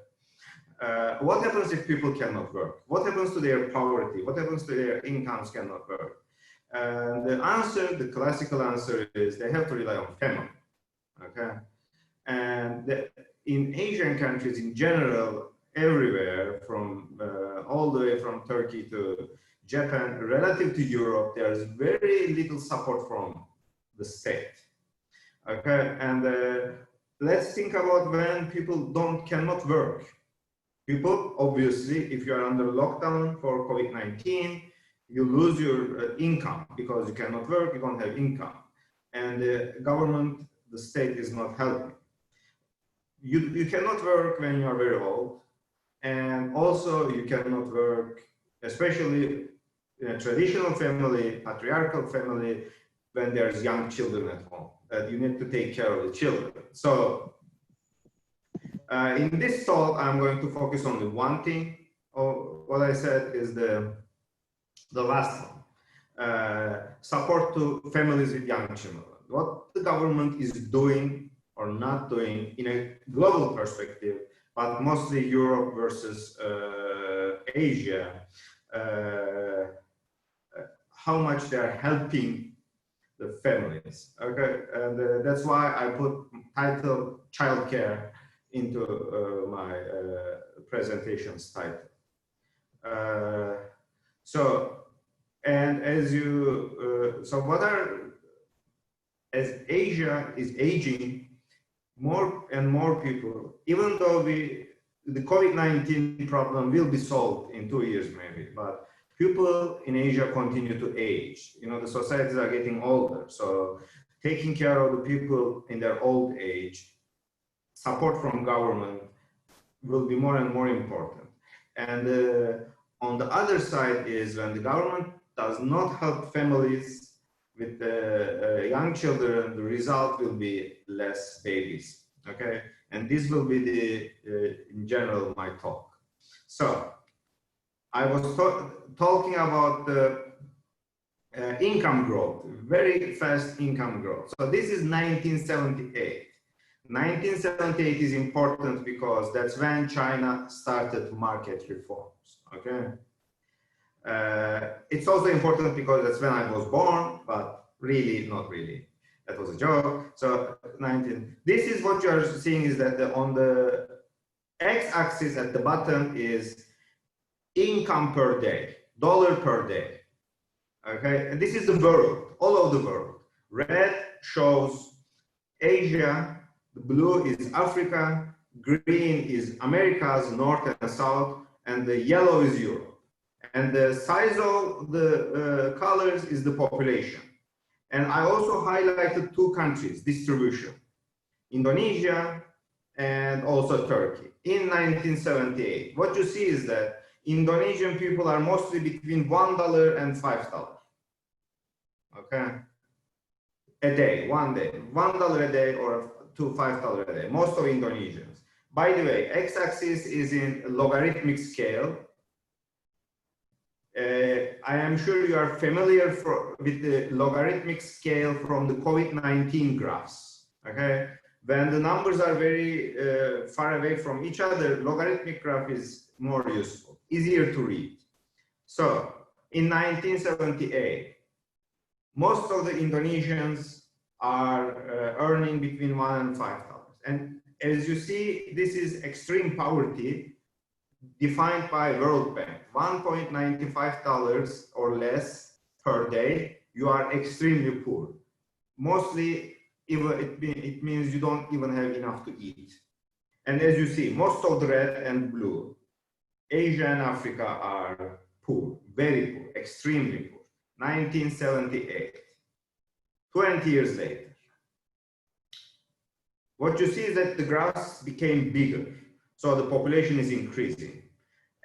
what happens if people cannot work? What happens to their poverty? What happens to their incomes cannot work? And the answer, the classical answer, is they have to rely on family. Okay, and in Asian countries in general, everywhere from all the way from Turkey to Japan, relative to Europe, there's very little support from the state. Okay, and let's think about when people cannot work. People, obviously, if you are under lockdown for COVID-19, you lose your income because you cannot work, you don't have income. And the government, the state is not helping. You cannot work when you are very old. And also you cannot work, especially in a traditional family, patriarchal family, when there's young children at home. You need to take care of the children. So in this talk, I'm going to focus on the one thing. What I said is the last one. Support to families with young children. What the government is doing or not doing in a global perspective, but mostly Europe versus Asia, how much they're helping the families. Okay, and that's why I put title childcare into my presentation's title. And as you, so what are, as Asia is aging, more and more people, even though the COVID-19 problem will be solved in 2 years maybe, but people in Asia continue to age. You know, the societies are getting older. So taking care of the people in their old age, support from government will be more and more important. And on the other side is when the government does not help families with young children, the result will be less babies, okay? And this will be the, in general, my talk. So I was talking about the income growth, very fast income growth. So this is 1978. 1978 is important because that's when China started market reforms, okay? It's also important because that's when I was born, but really, not really. That was a joke. So this is what you are seeing is that on the x-axis at the bottom is income per day, dollar per day, okay? And this is the world, all over the world. Red shows Asia, the blue is Africa, green is Americas, North and South, and the yellow is Europe. And the size of the colors is the population. And I also highlighted two countries, distribution, Indonesia and also Turkey. In 1978, what you see is that Indonesian people are mostly between $1 and $5, okay? A day, one day, $1 a day or to $5 a day, most of Indonesians. By the way, x-axis is in logarithmic scale. I am sure you are familiar with the logarithmic scale from the COVID-19 graphs, okay? When the numbers are very far away from each other, logarithmic graph is more useful, easier to read. So in 1978, most of the Indonesians are earning between $1 and $5. And as you see, this is extreme poverty defined by World Bank, $1.95 or less per day, you are extremely poor. Mostly, it means you don't even have enough to eat. And as you see, most of the red and blue, Asia and Africa are poor, very poor, extremely poor. 1978, 20 years later. What you see is that the graphs became bigger. So the population is increasing.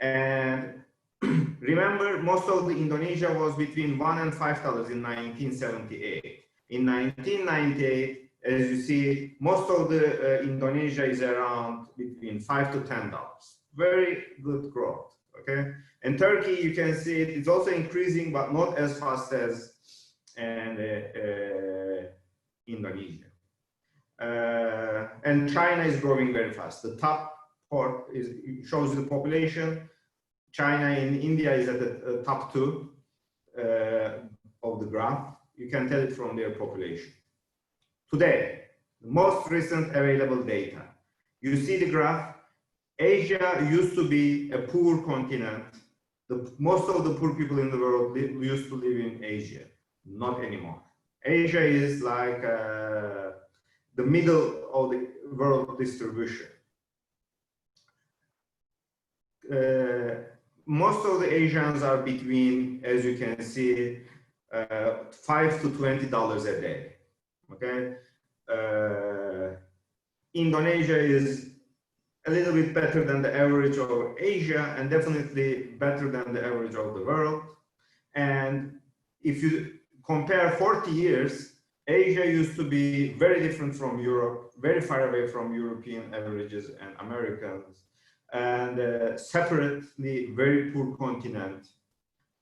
And remember, most of the Indonesia was between $1 and $5 in 1978. In 1998, as you see, most of the Indonesia is around between $5 to $10. Very good growth, okay? And Turkey, you can see it is also increasing, but not as fast as Indonesia. And China is growing very fast. The top part shows the population. China and India is at the top two of the graph. You can tell it from their population. Today, the most recent available data. You see the graph. Asia used to be a poor continent. Most of the poor people in the world used to live in Asia. Not anymore. Asia is like the middle of the world distribution. most of the Asians are between, as you can see, $5 to $20 a day. Okay, Indonesia is a little bit better than the average of Asia, and definitely better than the average of the world. And if you compare 40 years, Asia used to be very different from Europe, very far away from European averages and Americans, and separately very poor continent.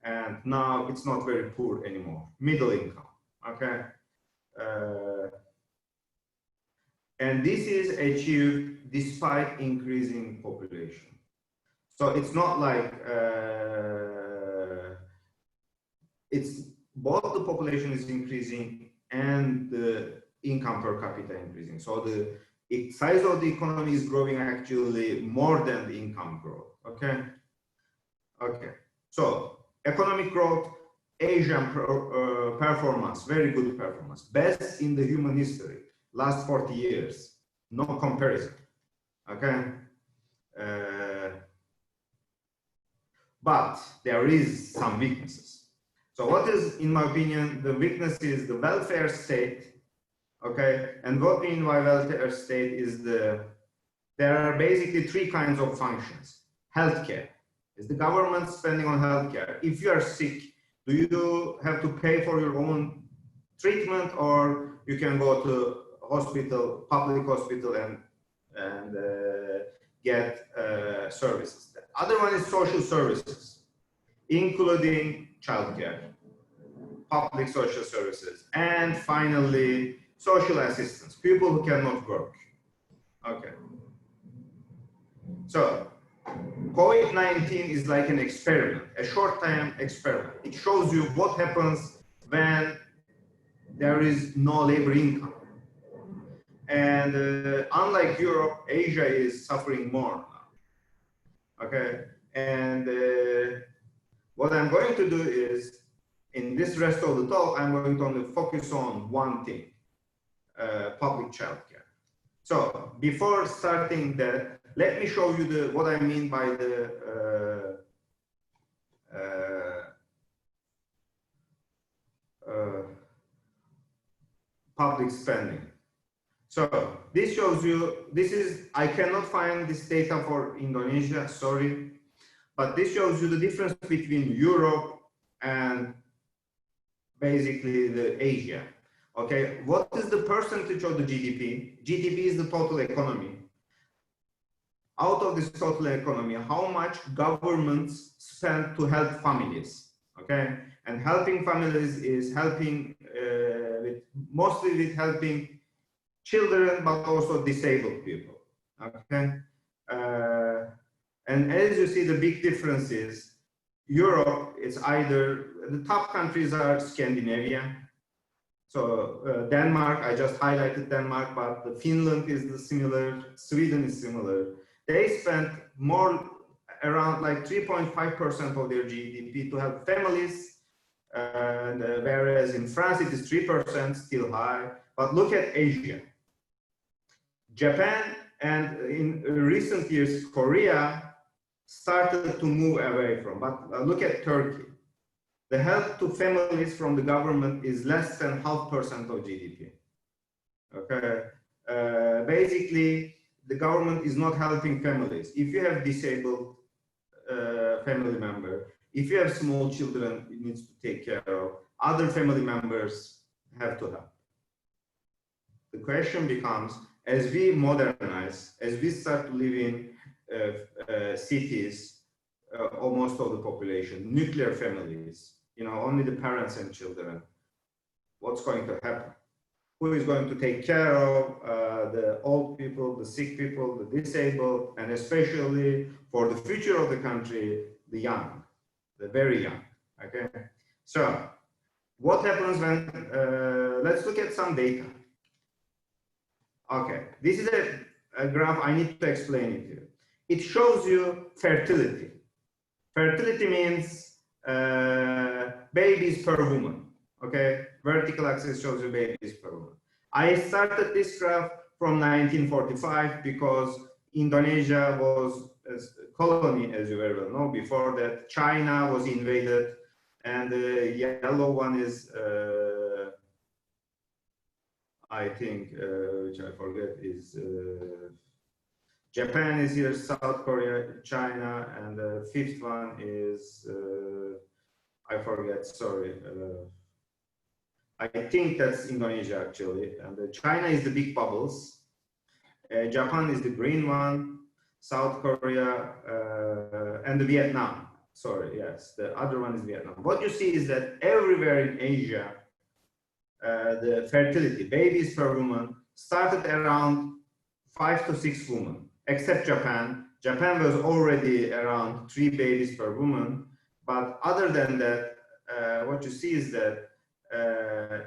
And now it's not very poor anymore, middle income, okay? And this is achieved despite increasing population. So it's not like, it's both the population is increasing and the income per capita increasing. So the size of the economy is growing actually more than the income growth, okay? Okay, so economic growth, Asian performance, very good performance, best in the human history, last 40 years, no comparison, okay? But there is some weaknesses. So what is, in my opinion, the weakness is the welfare state, okay? And what we mean by welfare state is there are basically three kinds of functions. Healthcare. Is the government spending on healthcare? If you are sick, do you have to pay for your own treatment, or you can go to hospital, public hospital, and get services? The other one is social services, including childcare, public social services, and finally, social assistance, people who cannot work. Okay. So, COVID-19 is like an experiment, a short-term experiment. It shows you what happens when there is no labor income. And unlike Europe, Asia is suffering more now. Okay, and what I'm going to do is, in this rest of the talk, I'm going to only focus on one thing, public childcare. So before starting that, let me show you what I mean by the public spending. So this shows you, I cannot find this data for Indonesia, sorry, but this shows you the difference between Europe and basically the Asia. Okay, what is the percentage of the GDP? GDP is the total economy. Out of this total economy, how much governments spend to help families? Okay, and helping families is helping mostly with helping children, but also disabled people. Okay, and as you see, the big difference is Europe is either the top countries are Scandinavia. So Denmark, I just highlighted Denmark, but Finland is similar, Sweden is similar. They spent more, around like 3.5% of their GDP to help families, and whereas in France it is 3%, still high. But look at Asia. Japan and in recent years, Korea started to move away from, but look at Turkey. The help to families from the government is less than 0.5% of GDP. Okay, basically, the government is not helping families. If you have disabled family member, if you have small children you need to take care of, other family members have to help. The question becomes, as we modernize, as we start to live in cities, almost all the population, nuclear families, you know, only the parents and children, what's going to happen? Who is going to take care of the old people, the sick people, the disabled, and especially for the future of the country, the young, the very young, okay? So, what happens when, let's look at some data. Okay, this is a graph I need to explain it to you. It shows you fertility. Fertility means babies per woman, okay? Vertical axis shows you babies per woman. I started this graph from 1945 because Indonesia was as colony, as you very well know. Before that, China was invaded, and the yellow one is, I think, which I forget, is Japan is here, South Korea, China, and the fifth one is, I forget, sorry. I think that's Indonesia actually, and China is the big bubbles. Japan is the green one, South Korea, and the Vietnam. Sorry, yes, the other one is Vietnam. What you see is that everywhere in Asia, the fertility, babies per woman, started around 5 to 6 women, except Japan. Japan was already around 3 babies per woman. But other than that, what you see is that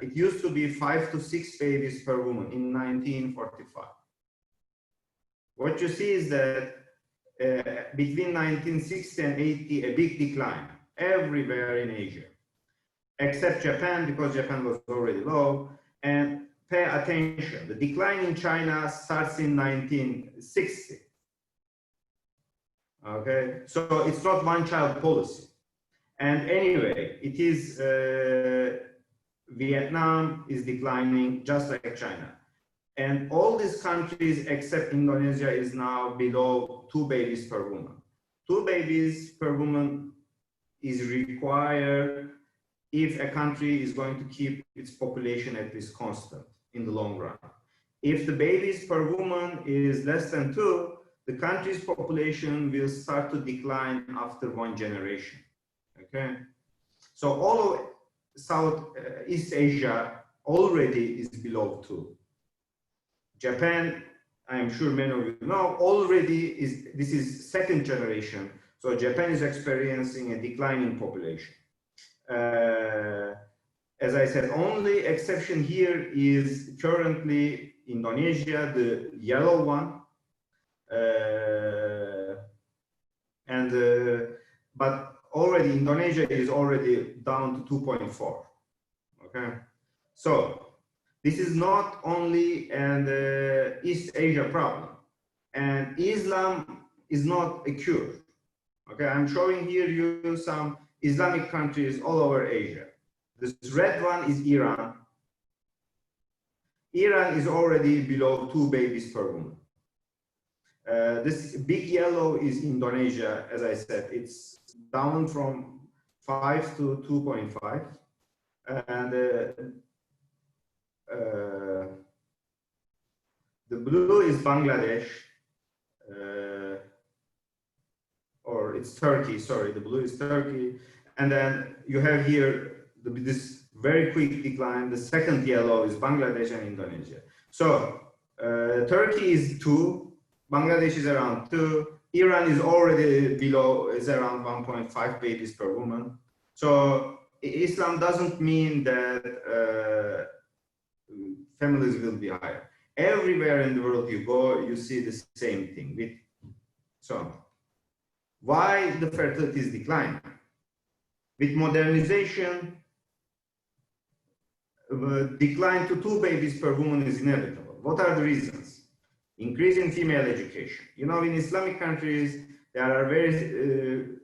it used to be 5 to 6 babies per woman in 1945. What you see is that between 1960 and 80, a big decline everywhere in Asia, except Japan, because Japan was already low. And pay attention, the decline in China starts in 1960. Okay, so it's not one-child policy. And anyway, it is Vietnam is declining just like China. And all these countries except Indonesia is now below 2 babies per woman. 2 babies per woman is required if a country is going to keep its population at least constant in the long run. If the babies per woman is less than 2, the country's population will start to decline after 1 generation. Okay, so all of Southeast Asia already is below 2. Japan, I am sure many of you know, already is, this is 2nd generation. So Japan is experiencing a declining population. As I said, only exception here is currently Indonesia, the yellow one. But already Indonesia is already down to 2.4. Okay, so this is not only an East Asia problem, and Islam is not a cure. Okay, I'm showing here you some Islamic countries all over Asia. This red one is Iran. Iran is already below 2 babies per woman. This big yellow is Indonesia. As I said, it's down from 5 to 2.5. And the blue is Bangladesh, or it's Turkey, sorry, the blue is Turkey. And then you have here this very quick decline. The 2nd yellow is Bangladesh and Indonesia. So Turkey is 2, Bangladesh is around 2, Iran is already below, is around 1.5 babies per woman. So Islam doesn't mean that families will be higher. Everywhere in the world you go, you see the same thing. So why the fertility is declining? With modernization, decline to 2 babies per woman is inevitable. What are the reasons? Increase in female education. You know, in Islamic countries, there are very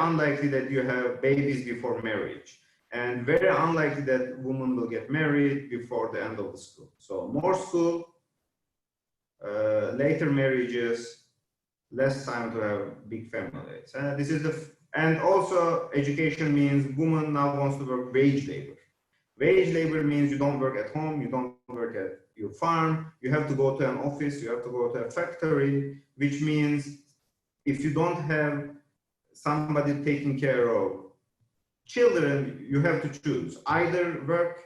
unlikely that you have babies before marriage, and very unlikely that women will get married before the end of the school. So more school, later marriages, less time to have big families. This is and also education means woman now wants to work wage labor. Wage labor means you don't work at home, you don't work at your farm, you have to go to an office, you have to go to a factory, which means if you don't have somebody taking care of children, you have to choose either work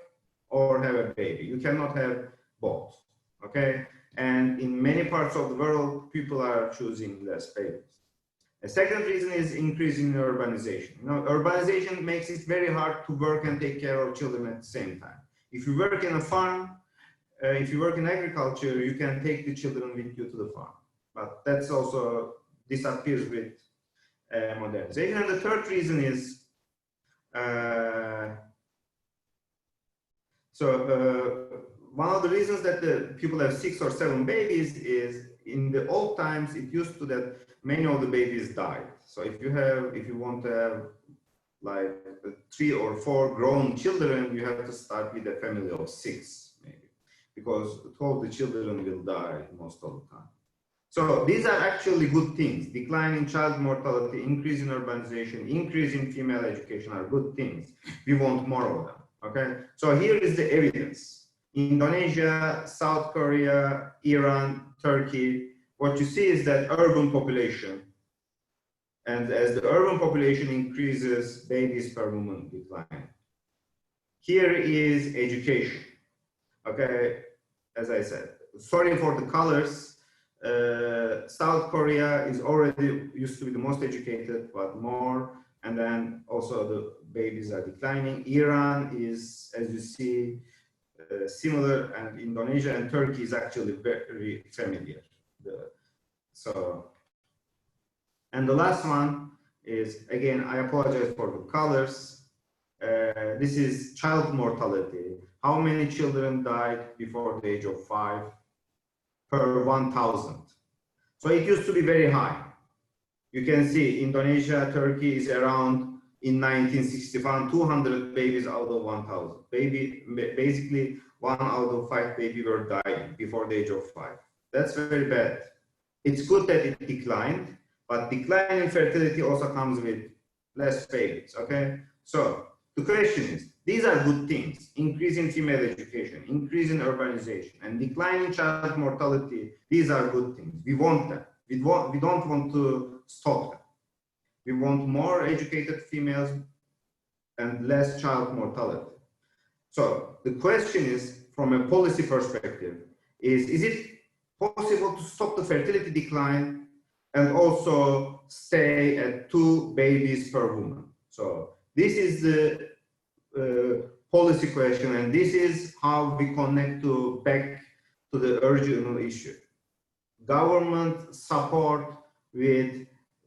or have a baby. You cannot have both, okay? And in many parts of the world, people are choosing less babies. A second reason is increasing urbanization. You know, urbanization makes it very hard to work and take care of children at the same time. If you work in a farm, if you work in agriculture, you can take the children with you to the farm. But that's also disappears with modernization. And the third reason is, one of the reasons that the people have 6 or 7 babies is in the old times, it used to that many of the babies died. So if you want to have like 3 or 4 grown children, you have to start with a family of 6, maybe, because 2 of the children will die most of the time. So these are actually good things. Decline in child mortality, increase in urbanization, increase in female education are good things. We want more of them, okay? So here is the evidence. Indonesia, South Korea, Iran, Turkey, what you see is that urban population, and as the urban population increases, babies per woman decline. Here is education, okay? As I said, sorry for the colors. South Korea is already used to be the most educated, but more, and then also the babies are declining. Iran is, as you see, similar, and Indonesia and Turkey is actually very familiar. And the last one is, again, I apologize for the colors. This is child mortality. How many children died before the age of 5 per 1,000? So it used to be very high. You can see Indonesia, Turkey is around, in 1961, 200 babies out of 1,000. Basically, 1 out of 5 babies were dying before the age of 5. That's very bad. It's good that it declined, but decline in fertility also comes with less babies, okay? So the question is, these are good things: increase in female education, increase in urbanization, and decline in child mortality. These are good things. We want them. We don't want to stop them. We want more educated females and less child mortality. So the question is, from a policy perspective, is it possible to stop the fertility decline and also stay at 2 babies per woman? So this is the policy question, and this is how we connect back to the original issue: government support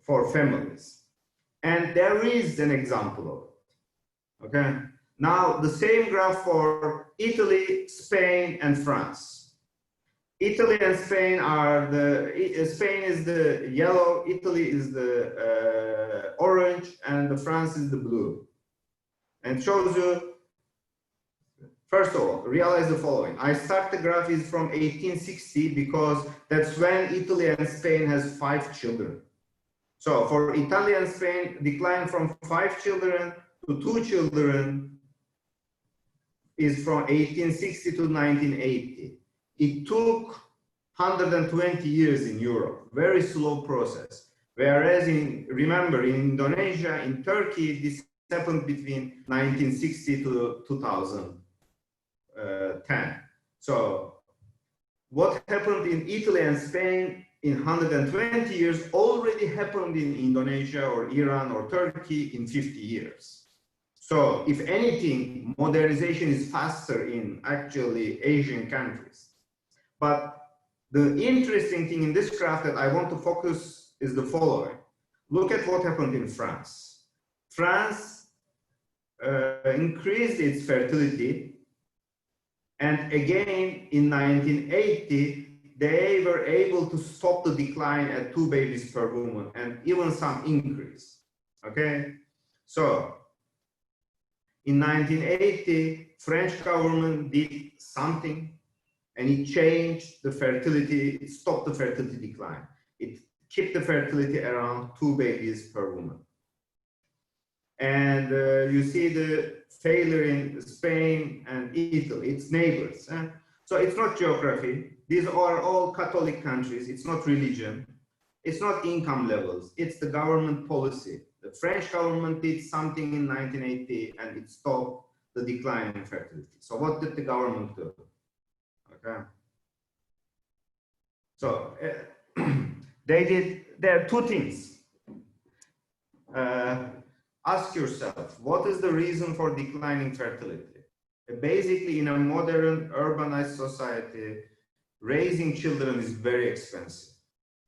for families. And there is an example of it. Okay. Now the same graph for Italy, Spain, and France. Italy and Spain are Spain is the yellow, Italy is the orange, and France is the blue. And shows you, first of all, realize the following. I start the graph is from 1860 because that's when Italy and Spain has 5 children. So for Italy and Spain, decline from 5 children to 2 children is from 1860 to 1980. It took 120 years in Europe, very slow process. Whereas remember, in Indonesia, in Turkey, this happened between 1960 to 2010. So what happened in Italy and Spain in 120 years already happened in Indonesia or Iran or Turkey in 50 years. So if anything, modernization is faster in actually Asian countries. But the interesting thing in this graph that I want to focus is the following. Look at what happened in France. France increased its fertility, and again in 1980 they were able to stop the decline at 2 babies per woman and even some increase. Okay, so in 1980 French government did something and it changed the fertility, it stopped the fertility decline. It kept the fertility around 2 babies per woman. And you see the failure in Spain and Italy, it's neighbors. So it's not geography. These are all Catholic countries. It's not religion. It's not income levels. It's the government policy. The French government did something in 1980 and it stopped the decline in fertility. So what did the government do? Okay. So there are 2 things. Ask yourself, what is the reason for declining fertility? Basically, in a modern urbanized society, raising children is very expensive.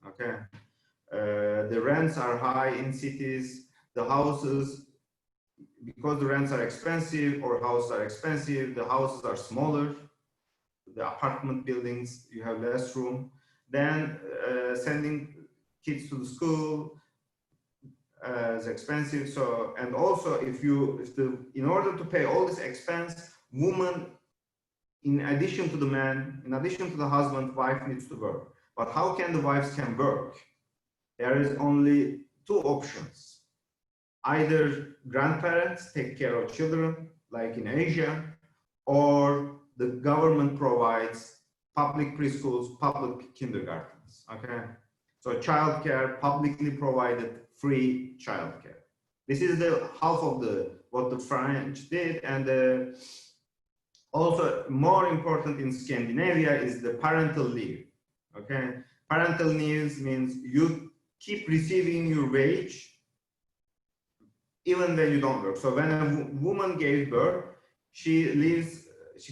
Okay, the rents are high in cities. The houses, because the rents are expensive or houses are expensive, the houses are smaller. The apartment buildings, you have less room. Then sending kids to the school is expensive. So, and also in order to pay all this expense, woman, in addition to the man, in addition to the husband, wife needs to work. But how can the wives can work? There is only two options. Either grandparents take care of children, like in Asia, or the government provides public preschools, public kindergartens, okay? So childcare, publicly provided free childcare. This is the half of what the French did, and also more important in Scandinavia is the parental leave, okay? Parental leave means you keep receiving your wage even when you don't work. So when a woman gave birth, she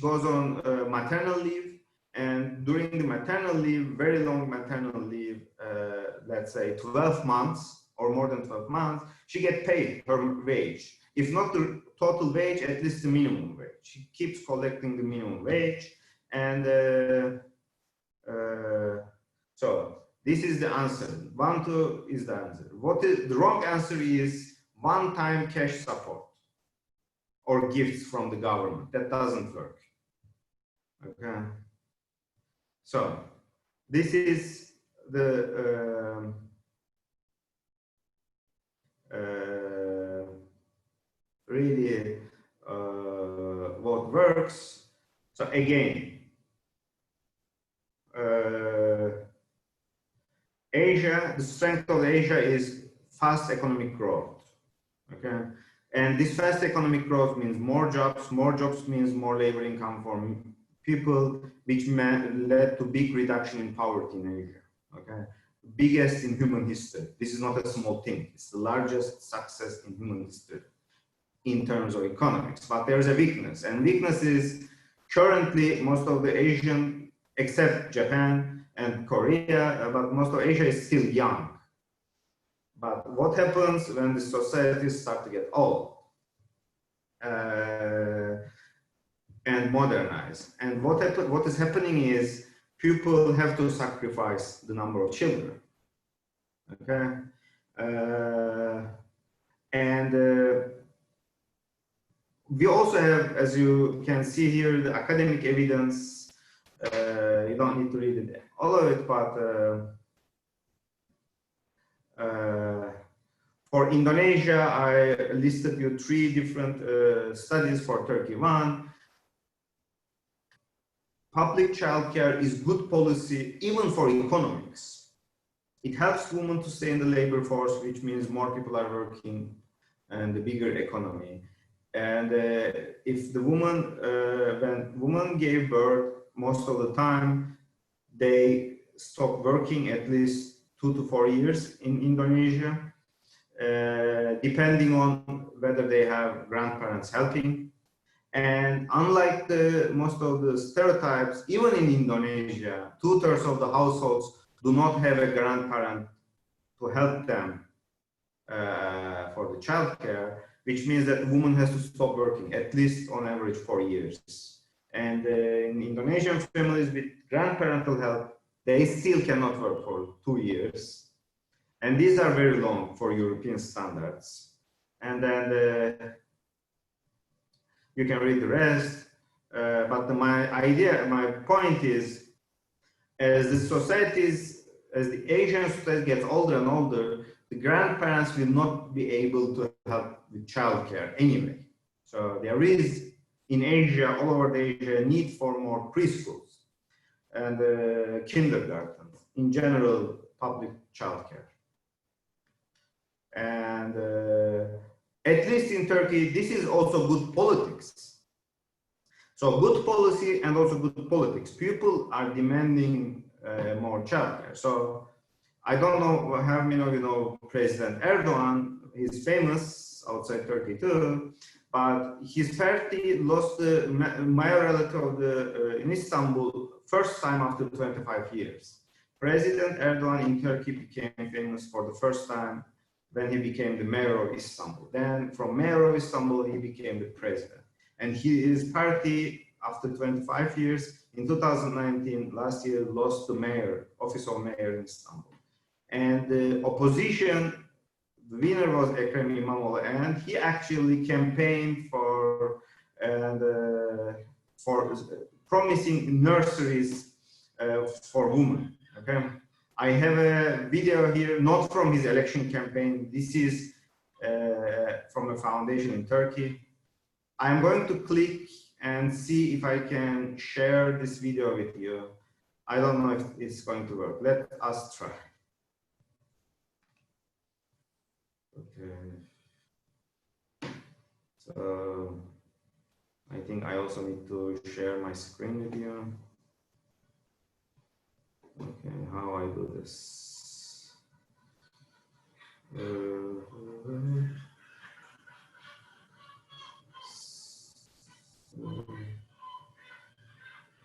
goes on maternal leave, and during the maternal leave, very long maternal leave, let's say 12 months or more than 12 months, she gets paid her wage. If not the total wage, at least the minimum wage. She keeps collecting the minimum wage, and so this is the answer. 1, 2 is the answer. What is the wrong answer is one-time cash support or gifts from the government. That doesn't work. Okay. So this is the really what works. So again, Asia, the strength of Asia is fast economic growth. Okay, and this fast economic growth means more jobs. More jobs means more labor income for people, which led to big reduction in poverty in Asia. Okay, biggest in human history. This is not a small thing. It's the largest success in human history in terms of economics. But there's a weakness, and weakness is currently most of the Asian, except Japan and Korea, but most of Asia is still young. But what happens when the societies start to get old and modernize? And what is happening is people have to sacrifice the number of children. Okay, we also have, as you can see here, the academic evidence. You don't need to read it, all of it, but for Indonesia, I listed you 3 different studies. For Turkey, 1. Public childcare is good policy even for economics. It helps women to stay in the labor force, which means more people are working and the bigger economy. And if the woman, when women gave birth, most of the time, they stop working at least 2 to 4 years in Indonesia. Depending on whether they have grandparents helping. And unlike most of the stereotypes, even in Indonesia, 2/3 of the households do not have a grandparent to help them for the childcare, which means that the woman has to stop working at least on average 4 years. And in Indonesian families with grandparental help, they still cannot work for 2 years. And these are very long for European standards. And then you can read the rest. But my point is, as the Asian society gets older and older, the grandparents will not be able to help with childcare anyway. So there is, in Asia, all over Asia, a need for more preschools and kindergartens, in general, public childcare. And at least in Turkey, this is also good politics. So good policy and also good politics. People are demanding more childcare. So I don't know how many of you know President Erdogan. He's famous outside Turkey too, but his party lost the mayoralty in Istanbul first time after 25 years. President Erdogan in Turkey became famous for the first time when he became the mayor of Istanbul. Then from mayor of Istanbul, he became the president. And his party after 25 years, in 2019, last year, lost the mayor, office of mayor in Istanbul. And the opposition, the winner was Ekrem İmamoğlu, and he actually campaigned for promising nurseries for women. Okay, I have a video here, not from his election campaign. This is from a foundation in Turkey. I'm going to click and see if I can share this video with you. I don't know if it's going to work. Let us try. Okay. So I think I also need to share my screen with you. Okay, how I do this?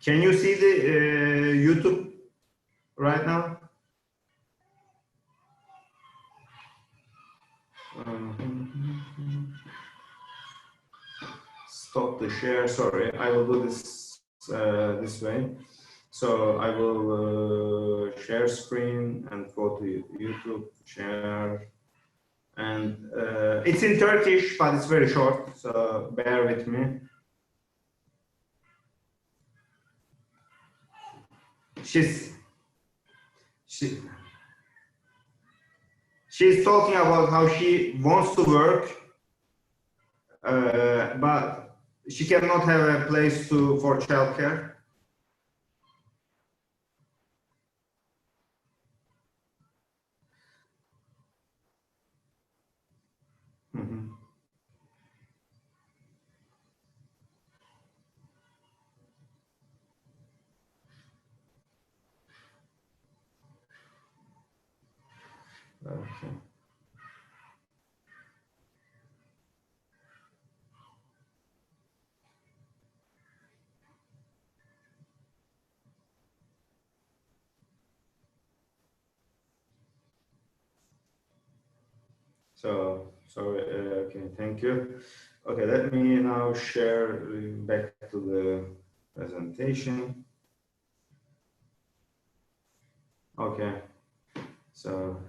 Can you see the YouTube right now? Stop the share. Sorry, I will do this this way. So I will share screen and go to YouTube, share, and it's in Turkish, but it's very short, so bear with me. She's talking about how she wants to work, but she cannot have a place for childcare. Okay. So, sorry, okay, thank you. Okay, let me now share back to the presentation. Okay, so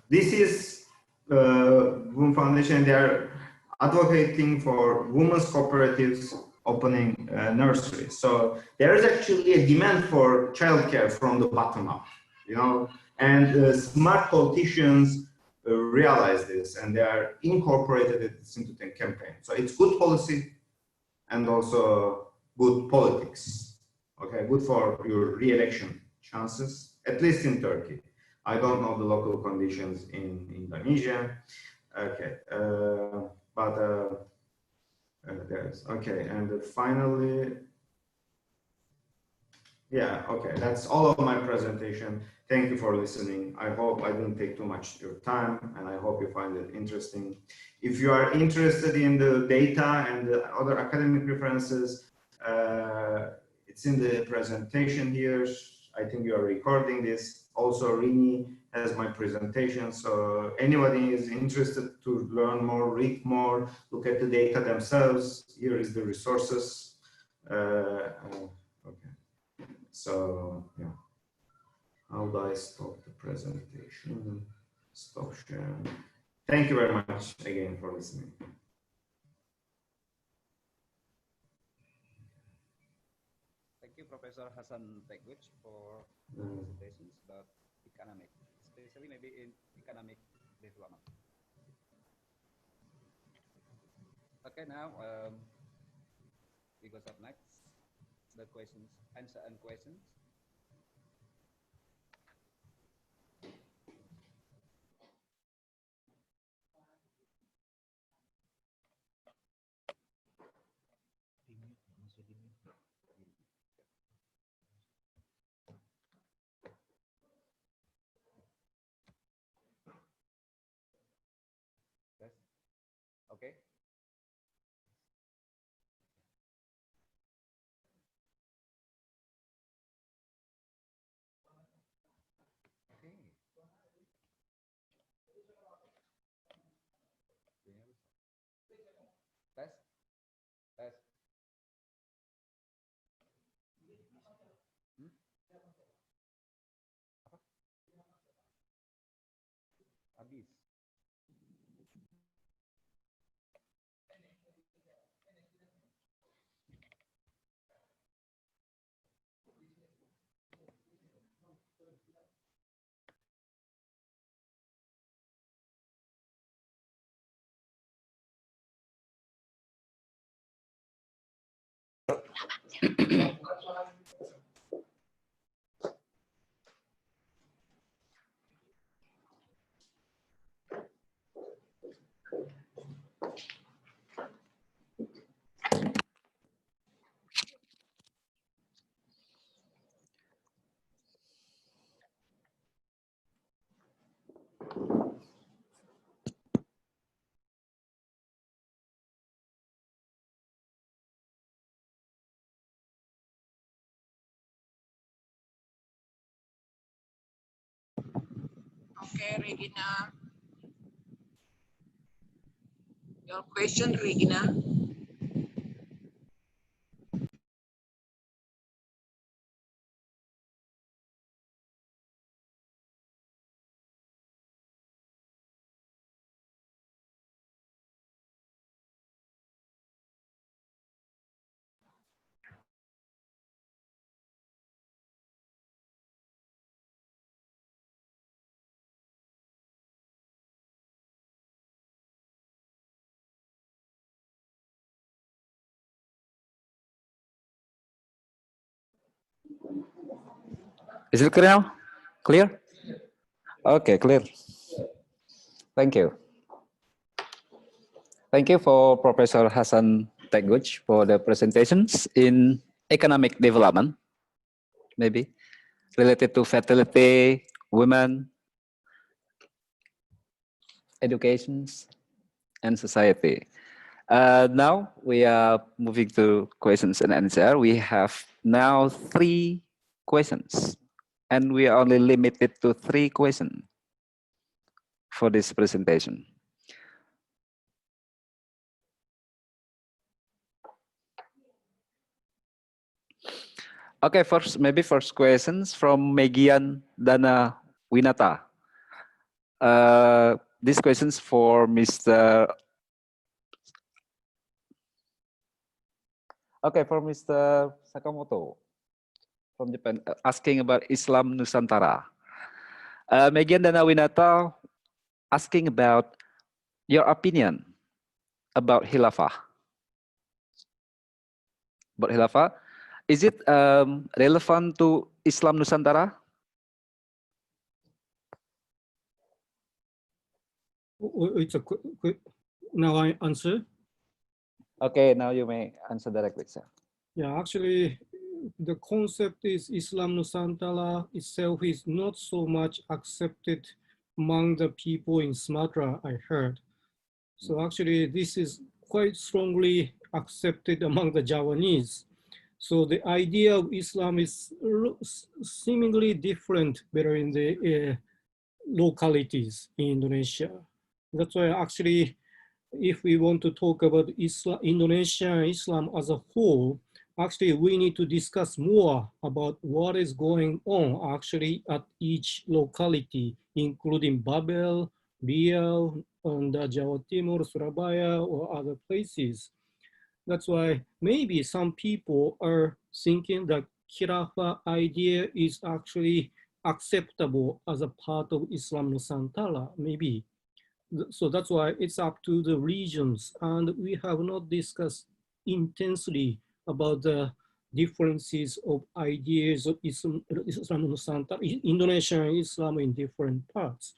this is Women Foundation. They are advocating for women's cooperatives opening nurseries. So there is actually a demand for childcare from the bottom up, you know, and smart politicians realize this and they are incorporated it into the campaign. So it's good policy and also good politics. Okay, good for your re-election chances, at least in Turkey. I don't know the local conditions in Indonesia. Okay, there's okay, and finally, yeah, okay, that's all of my presentation. Thank you for listening. I hope I didn't take too much of your time, and I hope you find it interesting. If you are interested in the data and the other academic references, it's in the presentation here. I think you are recording this. Also, Rini has my presentation. So anybody is interested to learn more, read more, look at the data themselves, here is the resources. Okay. So, yeah. How do I stop the presentation? Stop sharing. Thank you very much again for listening. Thank you, Professor Hasan Teguc, for presentations about economic, especially maybe in economic development. Okay, now we go up next. The questions, answer and questions. Yes. Okay. Okay. Test. Okay, Regina. Your question, Regina. Is it clear now? Clear? Okay, clear. Thank you. Thank you for Professor Hasan Teguj for the presentations in economic development, maybe related to fertility, women, education, and society. Now we are moving to questions and answer. We have now 3 questions, and we are only limited to 3 questions for this presentation. Okay, first questions from Megian Dana Winata. This questions for Mr. Okay, for Mr. Sakamoto from Japan, asking about Islam Nusantara. Megian Dana Winata asking about your opinion about Khilafah. About Khilafah, is it relevant to Islam Nusantara? It's a now I answer. Okay, now you may answer directly, sir. Yeah, actually, the concept is Islam Nusantara itself is not so much accepted among the people in Sumatra, I heard. So actually, this is quite strongly accepted among the Javanese. So the idea of Islam is seemingly different better in the localities in Indonesia. That's why actually, if we want to talk about Islam, Indonesia Islam as a whole, actually we need to discuss more about what is going on actually at each locality, including Babel, Biau, and Jawa Timur, Surabaya, or other places. That's why maybe some people are thinking that Khilafah idea is actually acceptable as a part of Islam Nusantara, maybe. So that's why it's up to the regions, and we have not discussed intensely about the differences of ideas of Islam Nusantara, Indonesian Islam in different parts.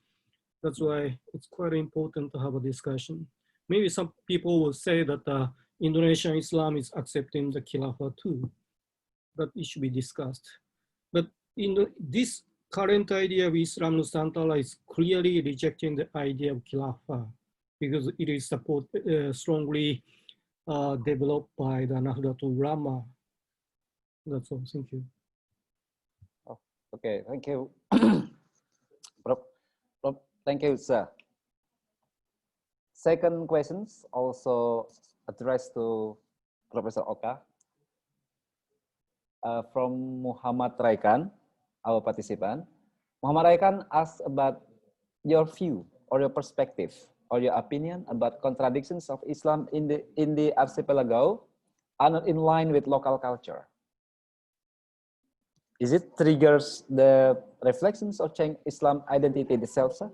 That's why it's quite important to have a discussion. Maybe some people will say that Indonesian Islam is accepting the Khilafah too, but it should be discussed. But in this current idea of Islam Nusantara is clearly rejecting the idea of Khilafah because it is strongly developed by the Nahdlatul Ulama. That's all. Thank you. Oh, okay, thank you. Thank you, sir. Second questions also addressed to Professor Oka from Muhammad Raikan, our participant. Muhammad Raikan asks about your view or your perspective or your opinion about contradictions of Islam in the archipelago are not in line with local culture. Is it triggers the reflections of change Islam identity itself, sir?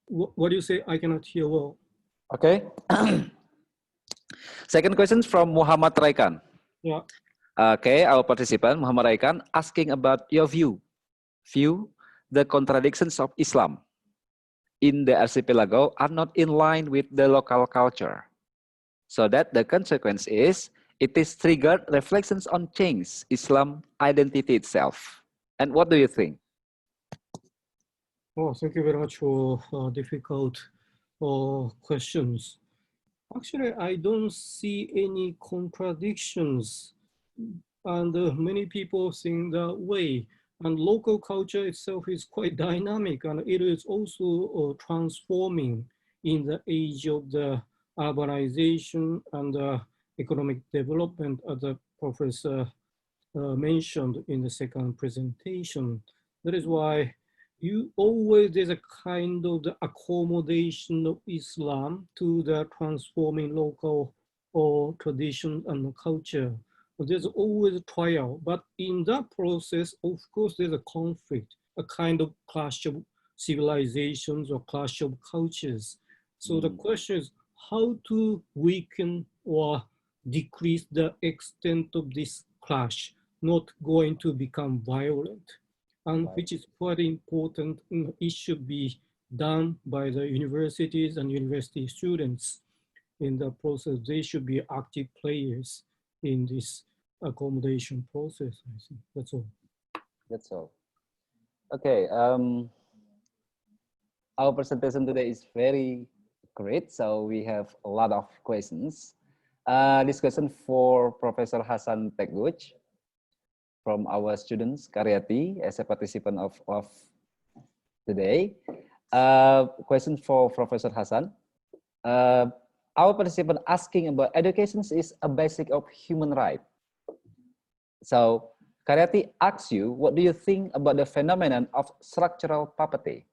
What do you say? I cannot hear well. Okay. Second question from Muhammad Raikan. Yeah. Okay, our participant Muhammad Raikan asking about your view the contradictions of Islam in the archipelago are not in line with the local culture. So that the consequence is it is triggered reflections on change Islam identity itself. And what do you think? Oh, thank you very much for difficult questions. Actually, I don't see any contradictions, and many people think that way. And local culture itself is quite dynamic, and it is also transforming in the age of the urbanization and economic development, as the professor mentioned in the second presentation. That is why there's a kind of the accommodation of Islam to the transforming local or tradition and culture. There's always a trial, but in that process, of course, there's a conflict, a kind of clash of civilizations or clash of cultures. So the question is how to weaken or decrease the extent of this clash, not going to become violent, and which is quite important. It should be done by the universities and university students in the process. They should be active players in this accommodation process. I think that's all. That's all. Okay. Our presentation today is very great. So we have a lot of questions. This question for Professor Hasan Teguh from our students, Karyati, as a participant of today. Question for Professor Hasan. Our participant asking about education is a basic of human right. So Karyati asks you, what do you think about the phenomenon of structural poverty,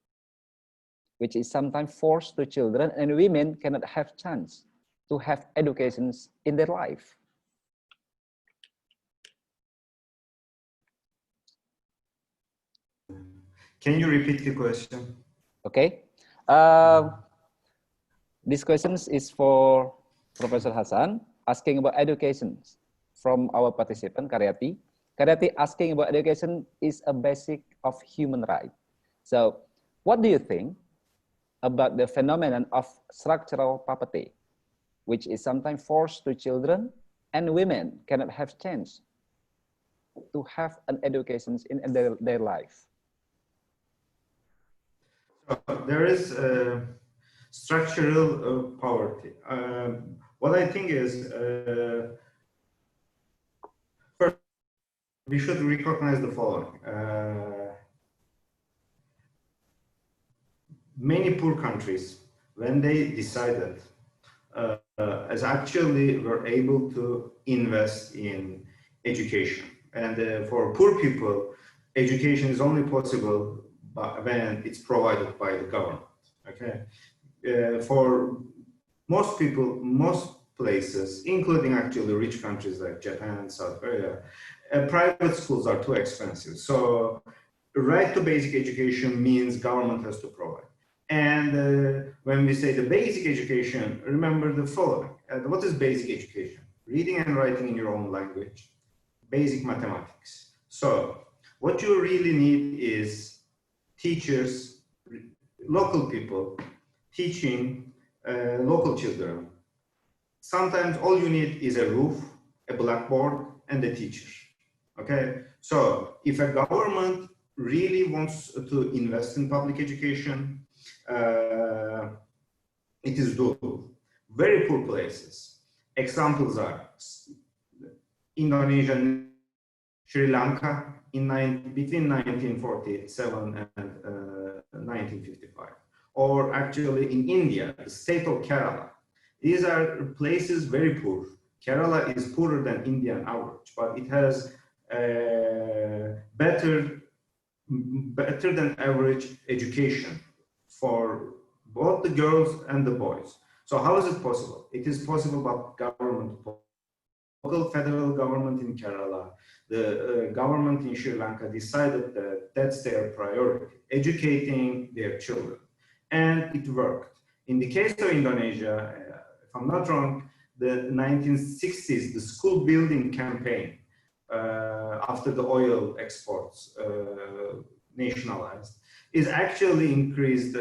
which is sometimes forced to children and women cannot have chance to have educations in their life? Can you repeat the question? Okay. This question is for Professor Hasan, asking about education from our participant, Karyati. Karyati asking about education is a basic of human right. So what do you think about the phenomenon of structural poverty, which is sometimes forced to children and women cannot have chance to have an education in their life? So there is structural poverty. What I think is, first, we should recognize the following. Many poor countries, when they decided, as actually were able to invest in education. And for poor people, education is only possible when it's provided by the government. Okay, for most people, most places, including actually rich countries like Japan and South Korea, private schools are too expensive. So right to basic education means government has to provide. And when we say the basic education, remember the following. What is basic education? Reading and writing in your own language, basic mathematics. So what you really need is teachers, local people, teaching local children. Sometimes all you need is a roof, a blackboard, and a teacher. Okay, so if a government really wants to invest in public education, it is doable. Very poor places. Examples are Indonesia, Sri Lanka between 1947 and 1955, or actually in India, the state of Kerala. These are places very poor. Kerala is poorer than Indian average, but it has better than average education for both the girls and the boys. So how is it possible? It is possible by government, local federal government in Kerala, the government in Sri Lanka decided that that's their priority, educating their children. And it worked. In the case of Indonesia, if I'm not wrong, the 1960s, the school building campaign after the oil exports nationalized, is actually increased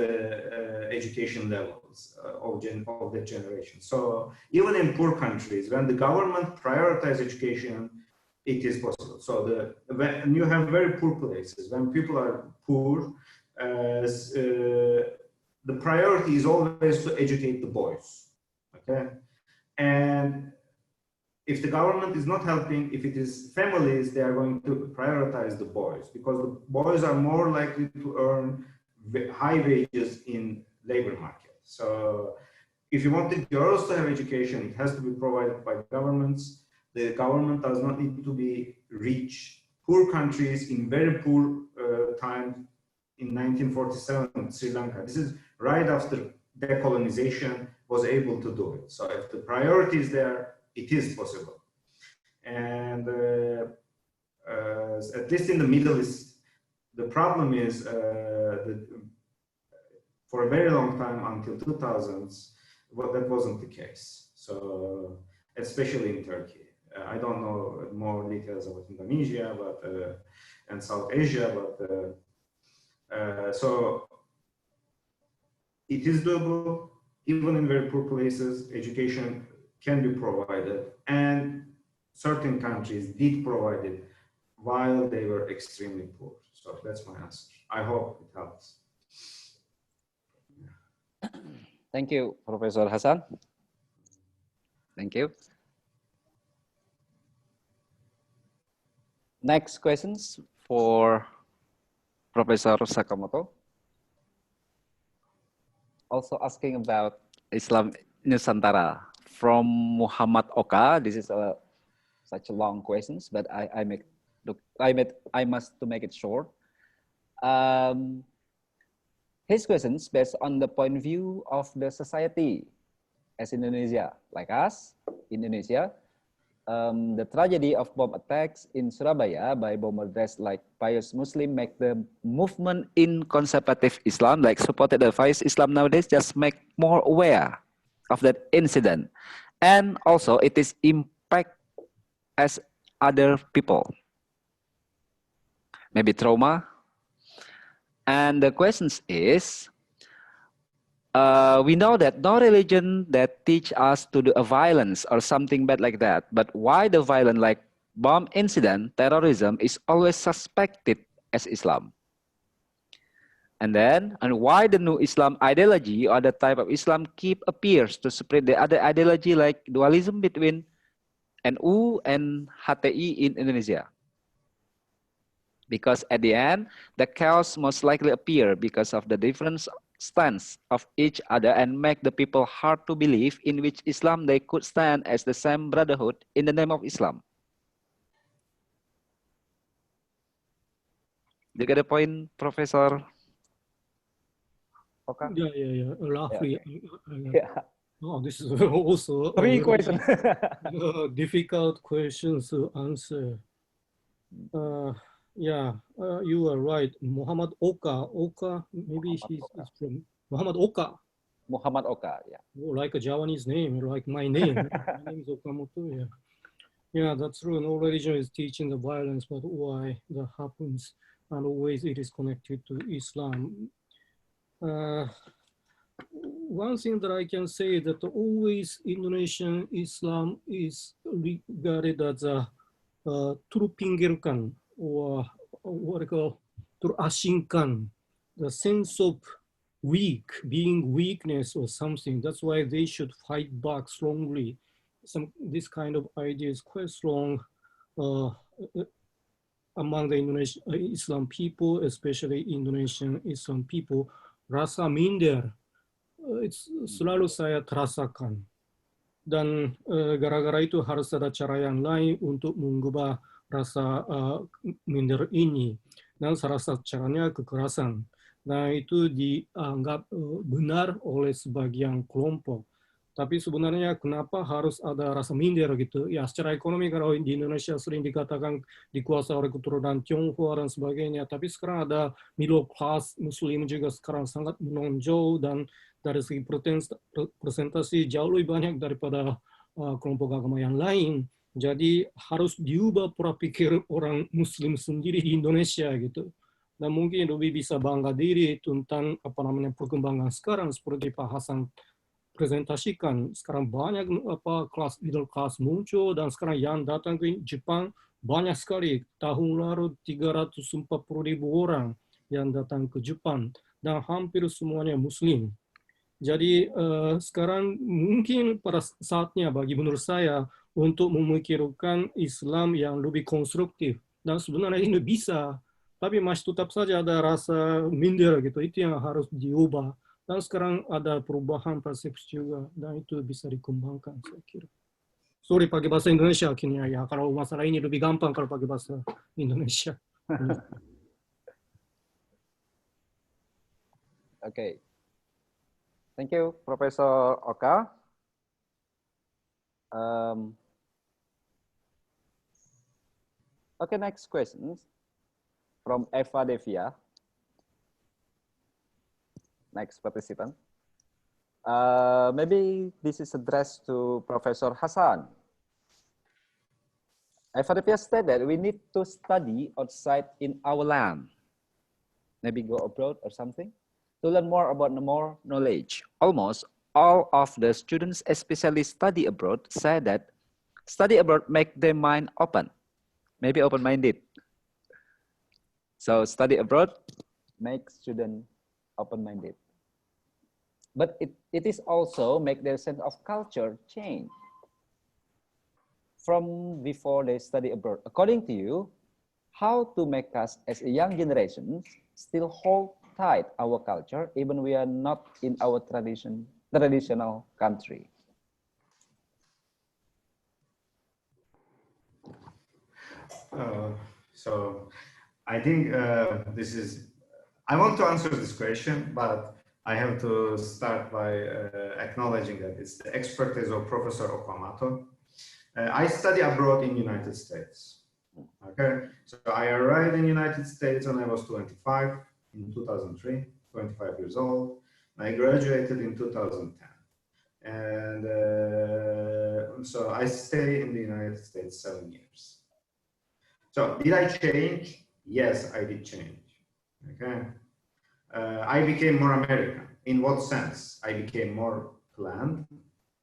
education levels of the generation. So even in poor countries, when the government prioritizes education, it is possible. So when you have very poor places, when people are poor, the priority is always to educate the boys, okay? And if the government is not helping, if it is families, they are going to prioritize the boys, because the boys are more likely to earn high wages in labor market. So if you want the girls to have education, it has to be provided by governments. The government does not need to be rich. Poor countries in very poor times, in 1947, Sri Lanka, this is right after decolonization, was able to do it. So if the priority is there, it is possible. And at least in the Middle East, the problem is for a very long time, until 2000s, that wasn't the case. So especially in Turkey. I don't know more details about Indonesia, but and South Asia, but so it is doable. Even in very poor places, education can be provided, and certain countries did provide it while they were extremely poor. So that's my answer. I hope it helps. Thank you, Professor Hasan. Thank you. Next questions for Professor Sakamoto. Also asking about Islam Nusantara from Muhammad Oka. This is such a long questions, but I must to make it short. His questions based on the point of view of the society as Indonesia, like us, Indonesia. The tragedy of bomb attacks in Surabaya by bomber dressed like pious Muslim make the movement in conservative Islam, like supported the Faiz Islam nowadays, just make more aware of that incident. And also it is impact as other people, maybe trauma. And the question is, we know that no religion that teach us to do a violence or something bad like that, but why the violent like bomb incident, terrorism is always suspected as Islam? And why the new Islam ideology or the type of Islam keep appears to spread the other ideology like dualism between NU and HTI in Indonesia? Because at the end, the chaos most likely appear because of the different stance of each other and make the people hard to believe in which Islam they could stand as the same brotherhood in the name of Islam. Do you get the point, Professor? Okay. Yeah. Lovely. Yeah. Oh, this is also Three questions. Difficult questions to answer. Yeah, you are right. Muhammad Oka, maybe he's from Muhammad Oka. Muhammad Oka, yeah. Oh, like a Japanese name, like my name. My name is Okamoto, yeah. Yeah, that's true. No religion is teaching the violence, but why that happens, and always it is connected to Islam. One thing that I can say that always Indonesian Islam is regarded as a terpinggirkan, or what I call terasingkan, the sense of being weakness or something. That's why they should fight back strongly. This kind of idea is quite strong among the Indonesian Islam people, especially Indonesian Islam people. Rasa minder, it's selalu saya terasakan. Dan gara-gara itu harus ada cara yang lain untuk mengubah rasa minder ini. Dan saya rasa caranya kekerasan. Nah, itu dianggap benar oleh sebagian kelompok. Tapi sebenarnya kenapa harus ada rasa minder gitu? Ya, secara ekonomi kalau di Indonesia sering dikatakan dikuasai oleh keturunan Tionghoa dan sebagainya. Tapi sekarang ada middle class Muslim juga sekarang sangat menonjol, dan dari segi persentase jauh lebih banyak daripada kelompok agama yang lain. Jadi harus diubah pola pikir orang Muslim sendiri di Indonesia gitu. Dan mungkin lebih bisa bangga diri tentang perkembangan sekarang seperti Pak Hasan presentasikan. Sekarang banyak kelas middle class muncul dan sekarang yang datang ke Jepang banyak sekali. Tahun lalu 340.000 orang yang datang ke Jepang dan hampir semuanya Muslim. Jadi sekarang mungkin pada saatnya bagi menurut saya untuk memikirkan Islam yang lebih konstruktif. Dan sebenarnya ini bisa, tapi masih tetap saja ada rasa minder gitu. Itu yang harus diubah. Dan sekarang ada perubahan persepsi juga, dan itu bisa dikembangkan saya kira. Sorry pakai bahasa Indonesia akhirnya ya. Kalau masalah ini lebih gampang kalau pakai bahasa Indonesia. Okay. Thank you, Professor Oka. Okay, next question from Eva Devia. Next participant. Maybe this is addressed to Professor Hasan. Eva Devia said that we need to study outside in our land. Maybe go abroad or something to learn more about more knowledge. Almost all of the students, especially study abroad, say that study abroad make their mind open, maybe open-minded. So study abroad makes students open-minded. But it is also make their sense of culture change from before they study abroad. According to you, how to make us as a young generation still hold tight our culture even we are not in our traditional country? So I think I want to answer this question, but I have to start by acknowledging that it's the expertise of Professor Okamoto. I study abroad in United States. Okay, so I arrived in United States when I was 25 in 2003, 25 years old. I graduated in 2010. And so I stayed in the United States 7 years. So did I change? Yes, I did change. Okay. I became more American. In what sense? I became more planned,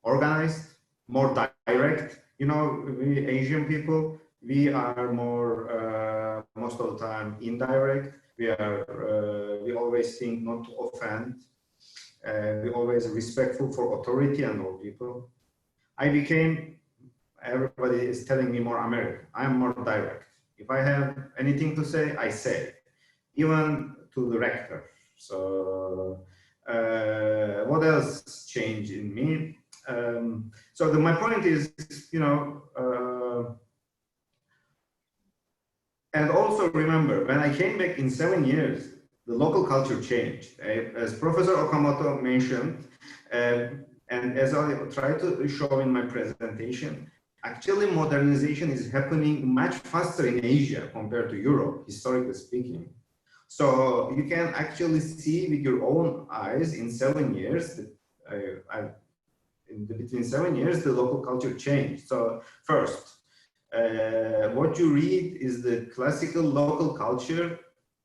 organized, more direct. You know, we Asian people, we are more, most of the time, indirect. We always think not to offend. We always respectful for authority and all people. I became, everybody is telling me more American. I am more direct. If I have anything to say, I say, even to the rector. So what else changed in me? My point is, you know, and also remember, when I came back in 7 years, the local culture changed. As Professor Okamoto mentioned, and as I try to show in my presentation, actually modernization is happening much faster in Asia compared to Europe, historically speaking. So you can actually see with your own eyes in 7 years, between 7 years, the local culture changed. So first, what you read is the classical local culture.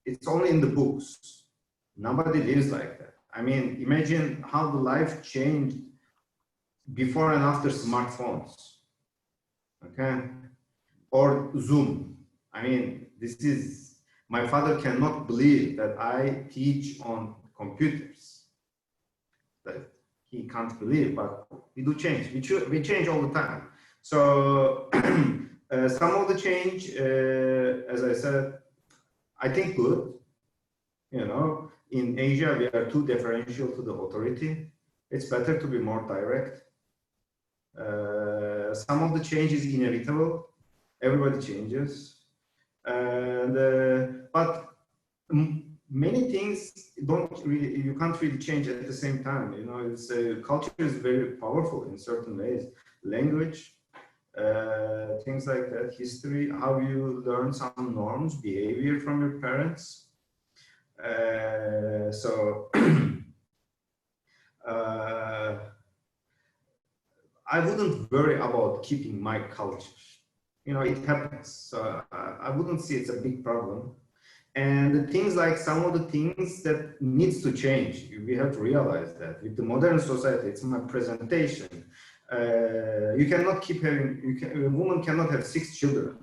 It's only in the books. Nobody lives like that. I mean, imagine how the life changed before and after smartphones, okay? Or Zoom. I mean, this is, my father cannot believe that I teach on computers. That he can't believe, but we do change. We change all the time. So some of the change, as I said, I think good. You know, in Asia, we are too deferential to the authority. It's better to be more direct. Some of the change is inevitable. Everybody changes. But many things you can't really change at the same time. You know, it's culture is very powerful in certain ways. Language, things like that, history, how you learn some norms, behavior from your parents. I wouldn't worry about keeping my culture. You know, it happens. So I wouldn't see it's a big problem. And the things like some of the things that needs to change, we have to realize that with the modern society, it's my presentation. You cannot keep having, a woman cannot have 6 children.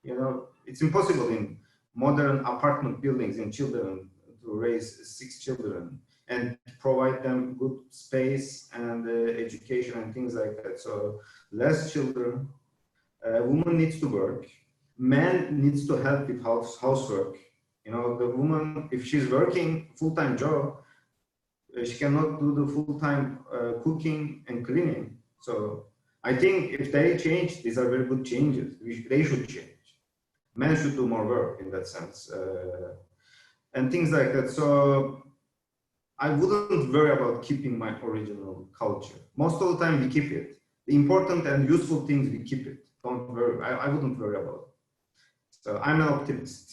You know, it's impossible in modern apartment buildings in children to raise 6 children and provide them good space and education and things like that. So less children, woman needs to work, man needs to help with housework. You know, the woman, if she's working full-time job, she cannot do the full-time cooking and cleaning. So I think if they change, these are very good changes. They should change. Men should do more work in that sense, and things like that. So I wouldn't worry about keeping my original culture. Most of the time we keep it. The important and useful things we keep it. Don't worry. I wouldn't worry about it. So I'm an optimist.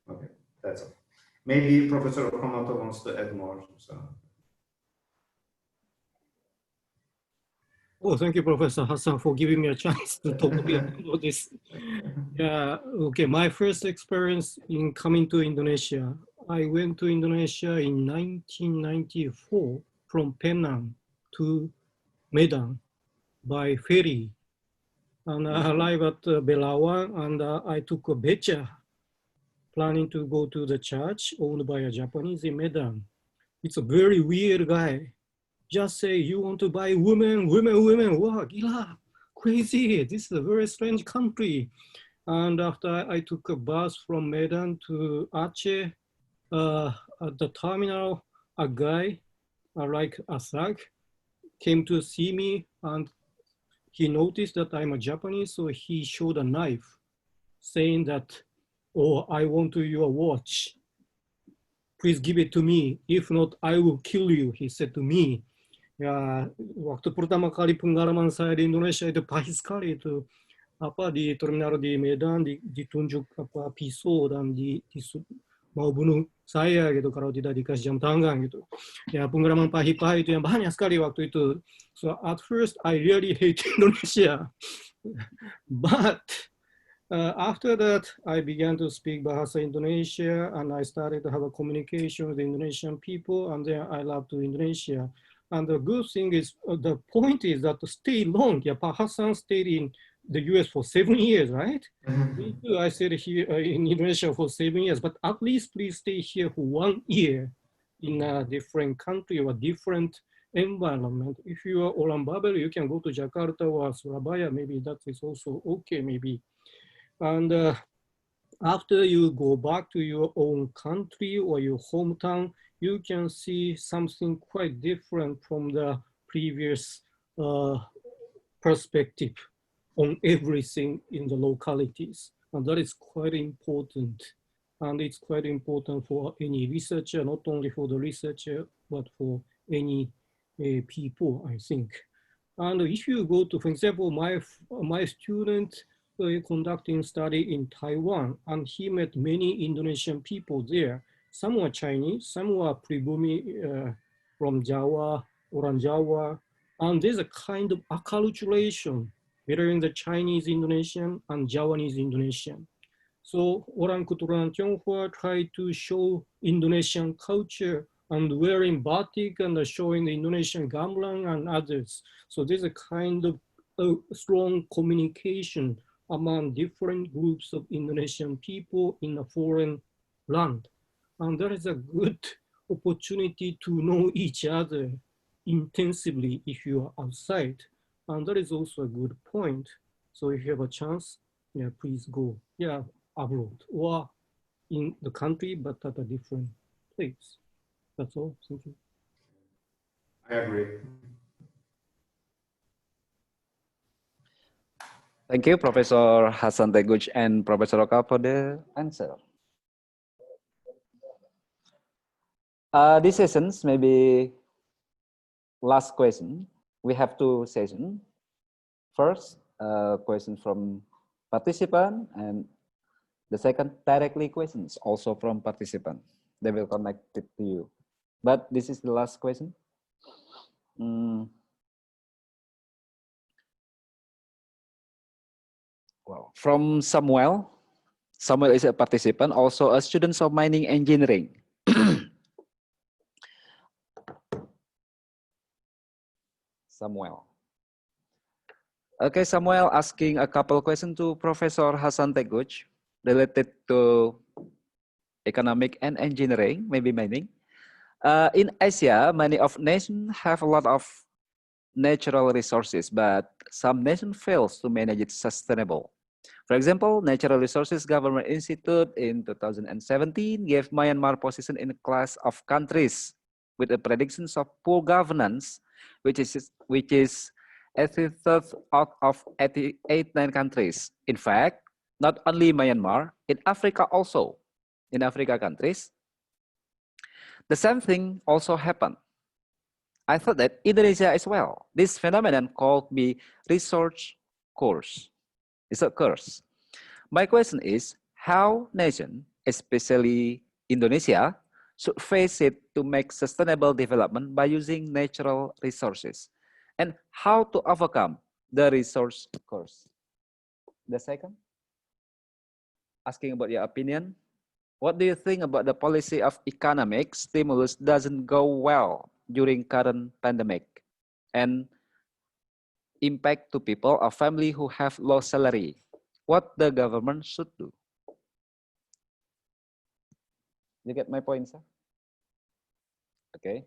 Okay, that's all. Maybe Professor Okamoto wants to add more. So. Oh, thank you, Professor Hassan, for giving me a chance to talk about this. Yeah, okay. My first experience in coming to Indonesia, I went to Indonesia in 1994 from Penang to Medan by ferry. And I arrived at Belawan and I took a beca, planning to go to the church owned by a Japanese in Medan. It's a very weird guy. Just say you want to buy women. Wow, gila, crazy. This is a very strange country. And after I took a bus from Medan to Aceh, at the terminal, a guy like Asag came to see me and he noticed that I'm a Japanese, so he showed a knife saying that, oh, I want your watch. Please give it to me. If not, I will kill you, he said to me. Ya, waktu pertama kali pengalaman saya di Indonesia itu pahit sekali itu. Apa di terminal di Medan ditunjuk apa pisau dan mau bunuh saya gitu kalau tidak dikasih jam tangan gitu. Ya, pengalaman pahit-pahit itu yang banyak sekali waktu itu. So at first I really hate Indonesia. But after that, I began to speak Bahasa Indonesia and I started to have a communication with the Indonesian people, and then I love to Indonesia. And the good thing is, the point is that to stay long, yeah, Pak Hassan stayed in the US for 7 years, right? Me too, I stayed here in Indonesia for 7 years, but at least please stay here for 1 year in a different country or different environment. If you are Orang Babel, you can go to Jakarta or Surabaya, maybe that is also okay, maybe. And after you go back to your own country or your hometown, you can see something quite different from the previous perspective on everything in the localities. And that is quite important. And it's quite important for any researcher, not only for the researcher, but for any people, I think. And if you go to, for example, my student conducting study in Taiwan, and he met many Indonesian people there. Some were Chinese, some were pribumi from Jawa, Orang Jawa, and there's a kind of acculturation between the Chinese Indonesian and Javanese Indonesian. So Orang Keturunan Tionghoa try to show Indonesian culture and wearing batik and showing the Indonesian gamelan and others. So there's a kind of strong communication among different groups of Indonesian people in a foreign land. And that is a good opportunity to know each other intensively if you are outside. And that is also a good point. So if you have a chance, yeah, please go, yeah, abroad or in the country, but at a different place. That's all. Thank you. I agree. Thank you, Professor Hassan Teguh and Professor Oka for the answer. These sessions maybe last question. We have 2 sessions. First, question from participant, and the second directly questions also from participant. They will connect it to you. But this is the last question. Well, from Samuel. Samuel is a participant, also a student of mining engineering. Samuel. Okay, Samuel asking a couple questions to Professor Hasan Teguh related to economic and engineering, maybe mining. In Asia, many of nations have a lot of natural resources, but some nations fails to manage it sustainable. For example, Natural Resources Government Institute in 2017 gave Myanmar position in a class of countries with a predictions of poor governance, which is 83rd out of 89 countries. In fact, not only Myanmar, in Africa also, in Africa countries, the same thing also happened. I thought that Indonesia as well. This phenomenon called the resource curse. It's a curse. My question is, how nations, especially Indonesia, should face it to make sustainable development by using natural resources, and how to overcome the resource curse? The second, asking about your opinion. What do you think about the policy of economic stimulus doesn't go well during current pandemic and impact to people or family who have low salary? What the government should do? You get my point, sir? Okay.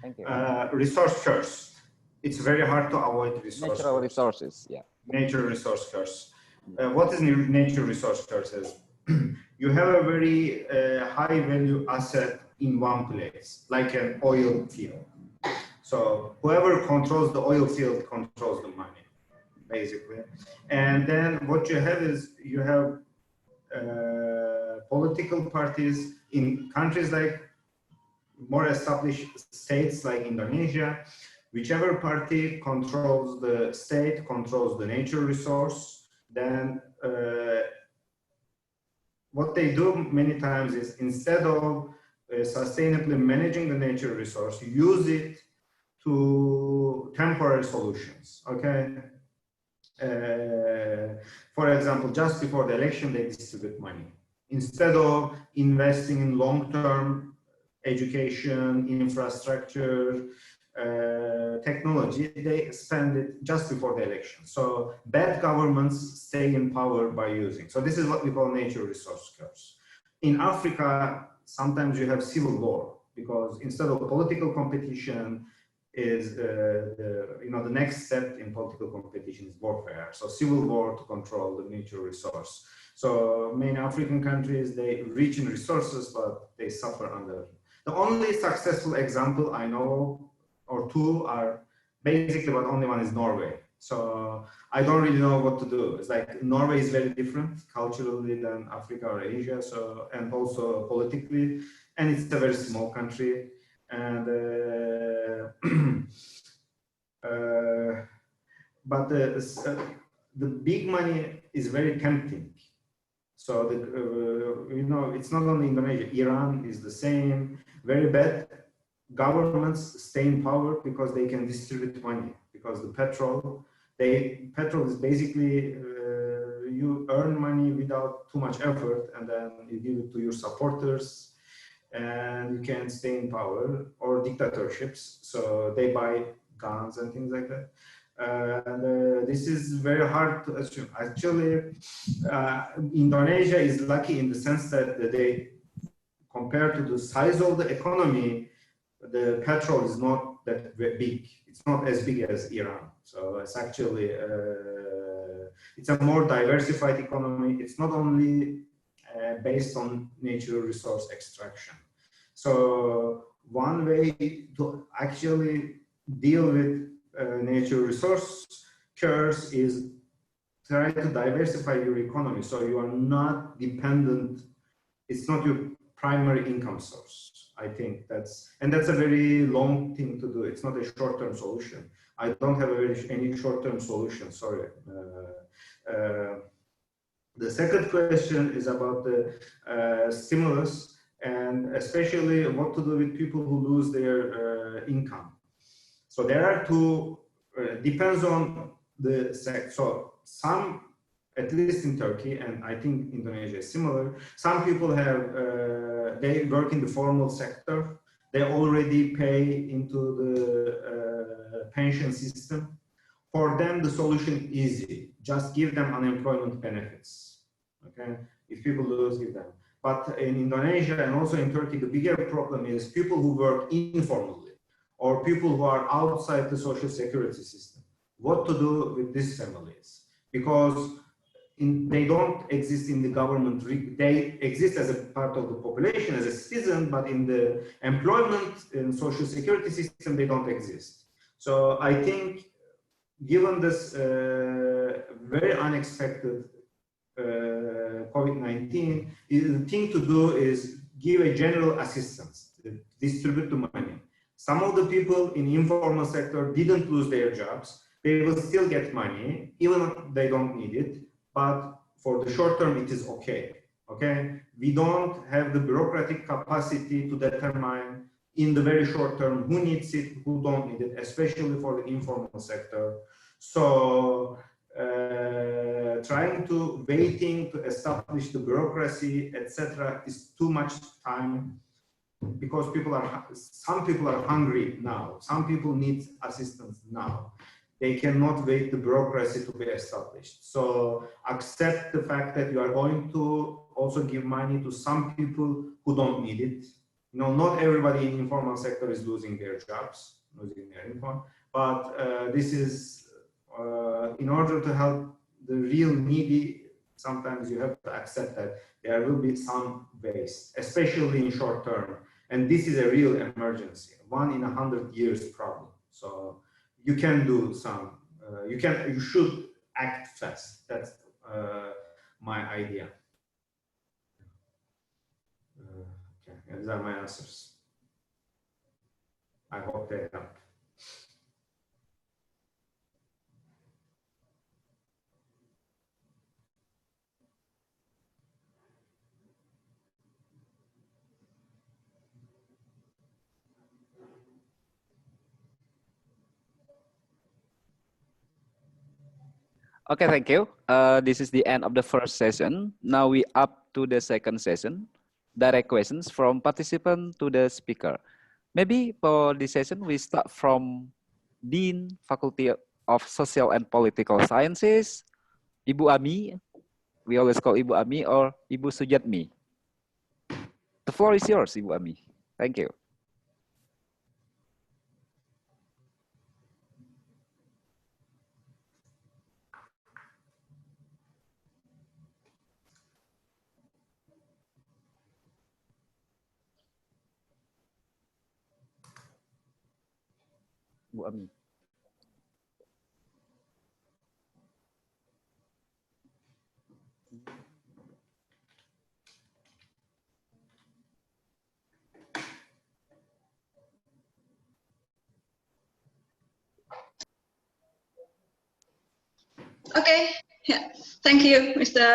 Thank you. Resource curse. It's very hard to avoid resource Natural curse. resources, yeah. Nature resource curse. What is nature resource curse is? You have a very high value asset in one place, like an oil field. So whoever controls the oil field controls the money, basically. And then what you have is you have political parties in countries like more established states like Indonesia. Whichever party controls the state, controls the nature resource, then what they do many times is instead of sustainably managing the nature resource, use it to temporary solutions, okay? For example, just before the election, they distribute money. Instead of investing in long-term education, infrastructure, technology, they spend it just before the election. So bad governments stay in power by using. So this is what we call nature resource curse. In Africa, sometimes you have civil war because instead of political competition is the next step in political competition is warfare. So civil war to control the nature resource. So many African countries, they reach in resources, but they suffer under. The only successful example I know or two are basically, but only one is Norway. So I don't really know what to do. It's like Norway is very different culturally than Africa or Asia, so and also politically, and it's a very small country. And but the big money is very tempting. So it's not only Indonesia. Iran is the same. Very bad. Governments stay in power because they can distribute money. Because the petrol is basically you earn money without too much effort, and then you give it to your supporters, and you can stay in power. Or dictatorships, so they buy guns and things like that. And this is very hard to assume. Actually, Indonesia is lucky in the sense that they, compared to the size of the economy, the petrol is not that big. It's not as big as Iran. So it's actually, it's a more diversified economy. It's not only based on natural resource extraction. So one way to actually deal with natural resource curse is try to diversify your economy so you are not dependent. It's not your primary income source. I think that's a very long thing to do. It's not a short-term solution. I don't have any short-term solution, sorry. The second question is about the stimulus, and especially what to do with people who lose their income. So there are two, depends on the sector. So some, at least in Turkey, and I think Indonesia is similar, some people have, they work in the formal sector. They already pay into the pension system. For them, the solution is easy. Just give them unemployment benefits. Okay, if people lose, give them. But in Indonesia and also in Turkey, the bigger problem is people who work informally or people who are outside the social security system. What to do with these families? Because they don't exist in the government. They exist as a part of the population, as a citizen, but in the employment and social security system, they don't exist. So I think, given this very unexpected COVID-19, the thing to do is give a general assistance, distribute the money. Some of the people in the informal sector didn't lose their jobs. They will still get money, even if they don't need it. But for the short term, it is okay. Okay, we don't have the bureaucratic capacity to determine in the very short term who needs it, who don't need it, especially for the informal sector. So trying to waiting to establish the bureaucracy, etc., is too much time, because some people are hungry now. Some people need assistance now. They cannot wait the bureaucracy to be established. So accept the fact that you are going to also give money to some people who don't need it. You know, not everybody in the informal sector is losing their jobs, losing their income, but this is in order to help the real needy. Sometimes you have to accept that there will be some waste, especially in short term. And this is a real emergency, 1 in 100 years problem. So you can do some, you should act fast. That's my idea. Okay, these are my answers. I hope they help. Okay, thank you. This is the end of the first session. Now we up to the second session. Direct questions from participant to the speaker. Maybe for this session, we start from Dean, Faculty of Social and Political Sciences, Ibu Ami. We always call Ibu Ami or Ibu Sujatmi. The floor is yours, Ibu Ami. Thank you. Bu Ami. Okay, yeah. Thank you, Mr.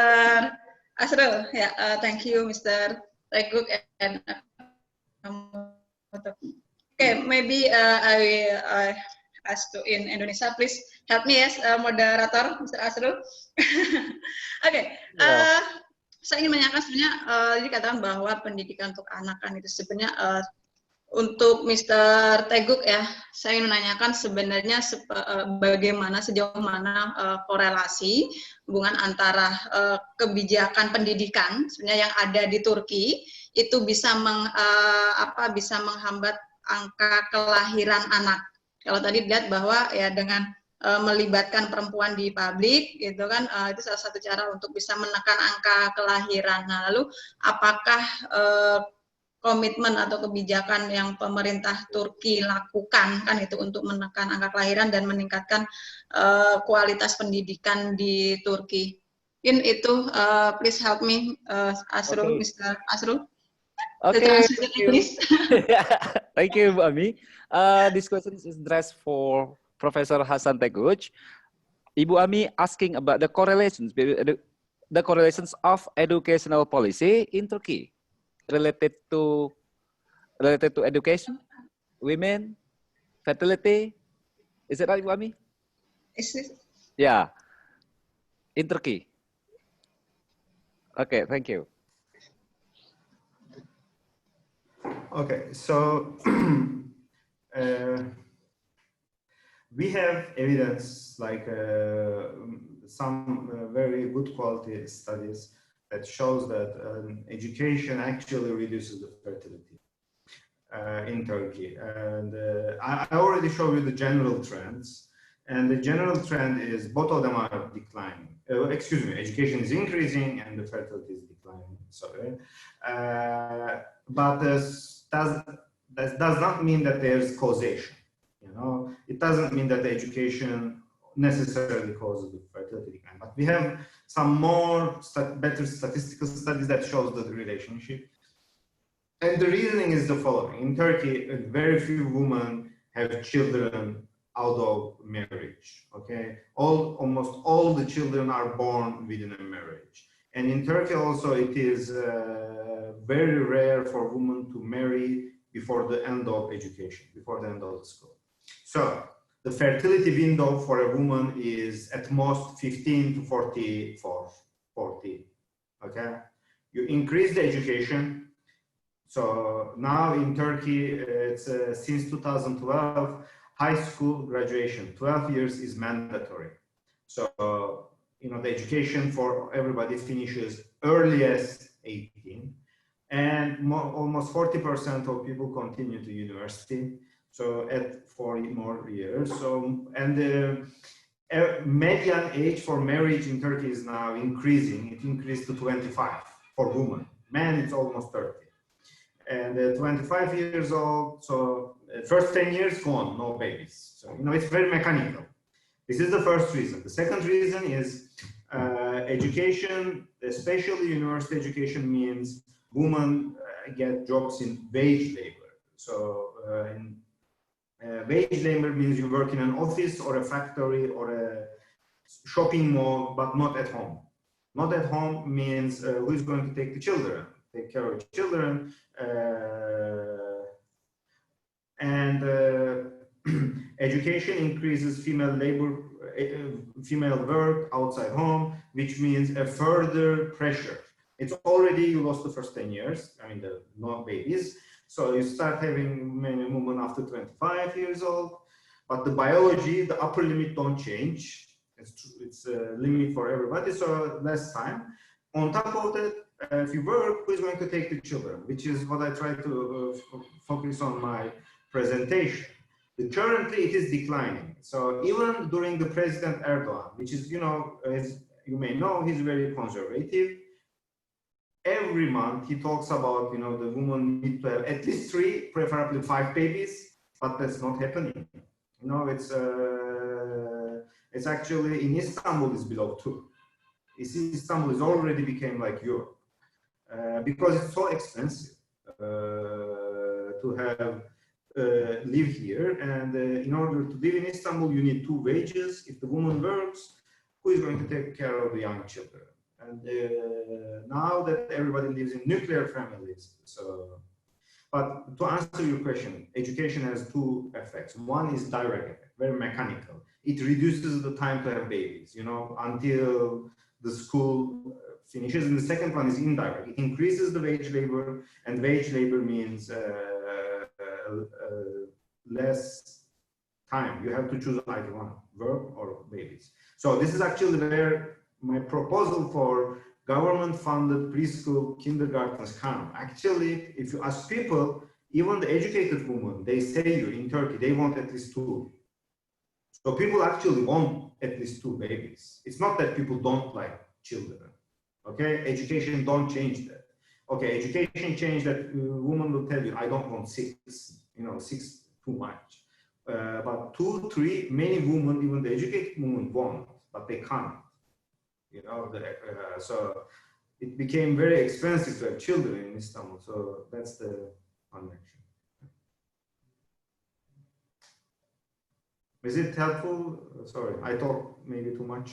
Asrul. Yeah, thank you, Mr. Teguk and okay, maybe I ask to in Indonesia, please help me as moderator, Mr. Asrul. Okay, saya ingin menanyakan sebenarnya, jadi katakan bahwa pendidikan untuk anak kan itu sebenarnya untuk Mr. Teguk ya, saya ingin menanyakan sebenarnya bagaimana, sejauh mana korelasi hubungan antara kebijakan pendidikan sebenarnya yang ada di Turki itu bisa bisa menghambat angka kelahiran anak. Kalau tadi dilihat bahwa ya dengan melibatkan perempuan di publik gitu kan, itu salah satu cara untuk bisa menekan angka kelahiran. Nah, lalu apakah komitmen atau kebijakan yang pemerintah Turki lakukan kan itu untuk menekan angka kelahiran dan meningkatkan kualitas pendidikan di Turki? In itu, please help me, Asrul, okay. Mr. Asrul. Okay, thank you. Thank you, Bu Ami. This question is addressed for Professor Hasan Teguc. Ibu Ami asking about the correlations of educational policy in Turkey. Related to education, women, fertility. Is it right, Ibu Ami? Yeah, in Turkey. Okay, thank you. Okay, so we have evidence, like some very good quality studies that shows that education actually reduces the fertility in Turkey. And I already showed you the general trends. And the general trend is both of them are declining. Excuse me, education is increasing and the fertility is declining. Sorry. But that does not mean that there's causation. You know, it doesn't mean that the education necessarily causes the fertility decline. But we have some more better statistical studies that shows the relationship. And the reasoning is the following. In Turkey, very few women have children out of marriage, okay? Almost all the children are born within a marriage. And in Turkey also, it is very rare for women to marry before the end of education, before the end of the school. So the fertility window for a woman is at most 15 to 40, okay? You increase the education. So now in Turkey, it's since 2012, high school graduation, 12 years is mandatory. So, you know, the education for everybody finishes earliest 18. And almost 40% of people continue to university. So at 40 more years. So, and the median age for marriage in Turkey is now increasing. It increased to 25 for women. Men, it's almost 30. And 25 years old, so first 10 years gone, no babies. So, you know, it's very mechanical. This is the first reason. The second reason is education, especially university education, means women get jobs in wage labor. So wage labor means you work in an office or a factory or a shopping mall, but not at home. Not at home means who is going to take the children? Take care of children, and education increases female labor, female work outside home, which means a further pressure. It's already, you lost the first 10 years, I mean, the no babies. So you start having many women after 25 years old, but the biology, the upper limit don't change. It's a limit for everybody, so less time. On top of that, if you work, who is going to take the children, which is what I try to focus on my presentation. Currently, it is declining. So even during the President Erdogan, which is, you know, as you may know, he's very conservative. Every month he talks about, you know, the woman need to have at least 3, preferably 5 babies, but that's not happening. You know, it's actually in Istanbul is below 2. Istanbul is already became like Europe. Because it's so expensive to have live here, and in order to live in Istanbul, you need 2 wages. If the woman works, who is going to take care of the young children? And now that everybody lives in nuclear families, so. But to answer your question, education has 2 effects. One is direct effect, very mechanical. It reduces the time to have babies, you know, until the school finishes. And the second one is indirect. It increases the wage labor, and wage labor means less time. You have to choose either one, work or babies. So this is actually where my proposal for government-funded preschool kindergartens come. Actually, if you ask people, even the educated women, they say you in Turkey, they want at least 2. So people actually want at least 2 babies. It's not that people don't like children. Okay, education don't change that. Okay, education change that woman will tell you, I don't want 6. You know, 6 too much. But 2, 3, many women, even the educated women want, but they can't. You know, so it became very expensive to have children in Istanbul. So that's the connection. Is it helpful? Sorry, I talk maybe too much.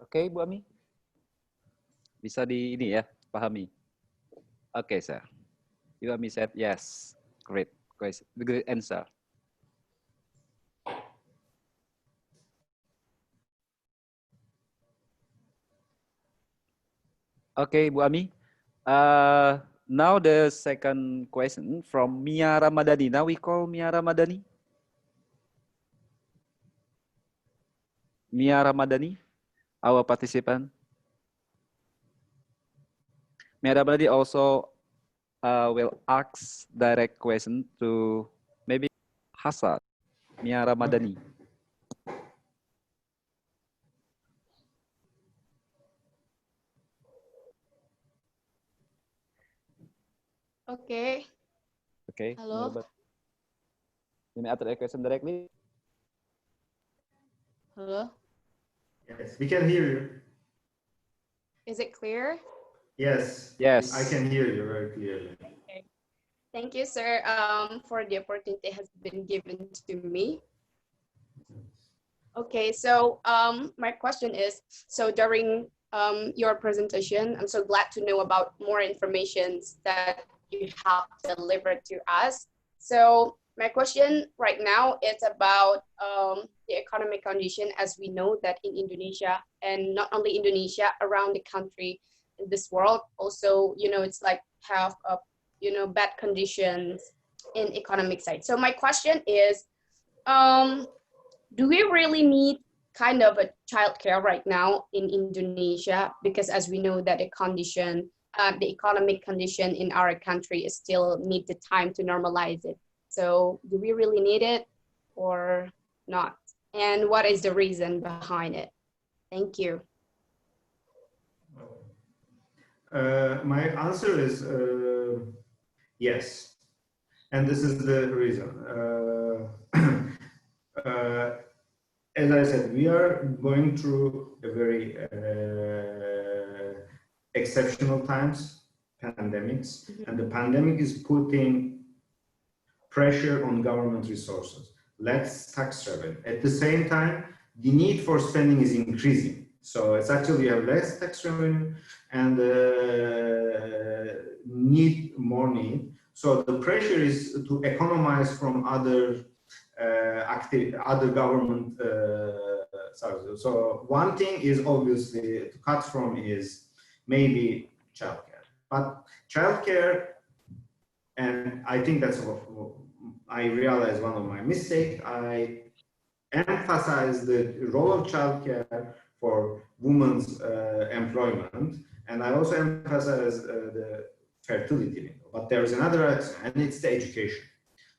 Oke, Bu Ami. Bisa di ini ya, pahami. Oke, Sir. Iwami said yes. Great question. Great answer. Okay, Bu Ami. Now the second question from Mia Ramadhani. Now we call Mia Ramadhani. Mia Ramadhani, our participant. Mia Ramadhani also will ask direct question to maybe Hasan. Mia Ramadhani. Okay. Okay. Hello. You may ask the question directly. Hello. Yes, we can hear you. Is it clear? Yes. Yes. I can hear you very clearly. Okay. Thank you, sir, for the opportunity has been given to me. Okay, so my question is, so during your presentation, I'm so glad to know about more information that you have delivered to us. So my question right now is about the economic condition, as we know that in Indonesia, and not only Indonesia, around the country, in this world, also, you know, it's like have bad conditions in economic side. So my question is, do we really need kind of a childcare right now in Indonesia? Because as we know that the condition, the economic condition in our country is still need the time to normalize it. So do we really need it or not? And what is the reason behind it? Thank you. My answer is yes. And this is the reason. As I said, we are going through a very exceptional times, pandemics, and the pandemic is putting pressure on government resources, less tax revenue. At the same time, the need for spending is increasing. So it's actually you have less tax revenue and more need. So the pressure is to economize from other other government services. So one thing is obviously to cut from is maybe childcare, but childcare, and I think that's what I realized one of my mistakes. I emphasize the role of childcare for women's employment, and I also emphasize the fertility window. But there is another aspect, and it's the education.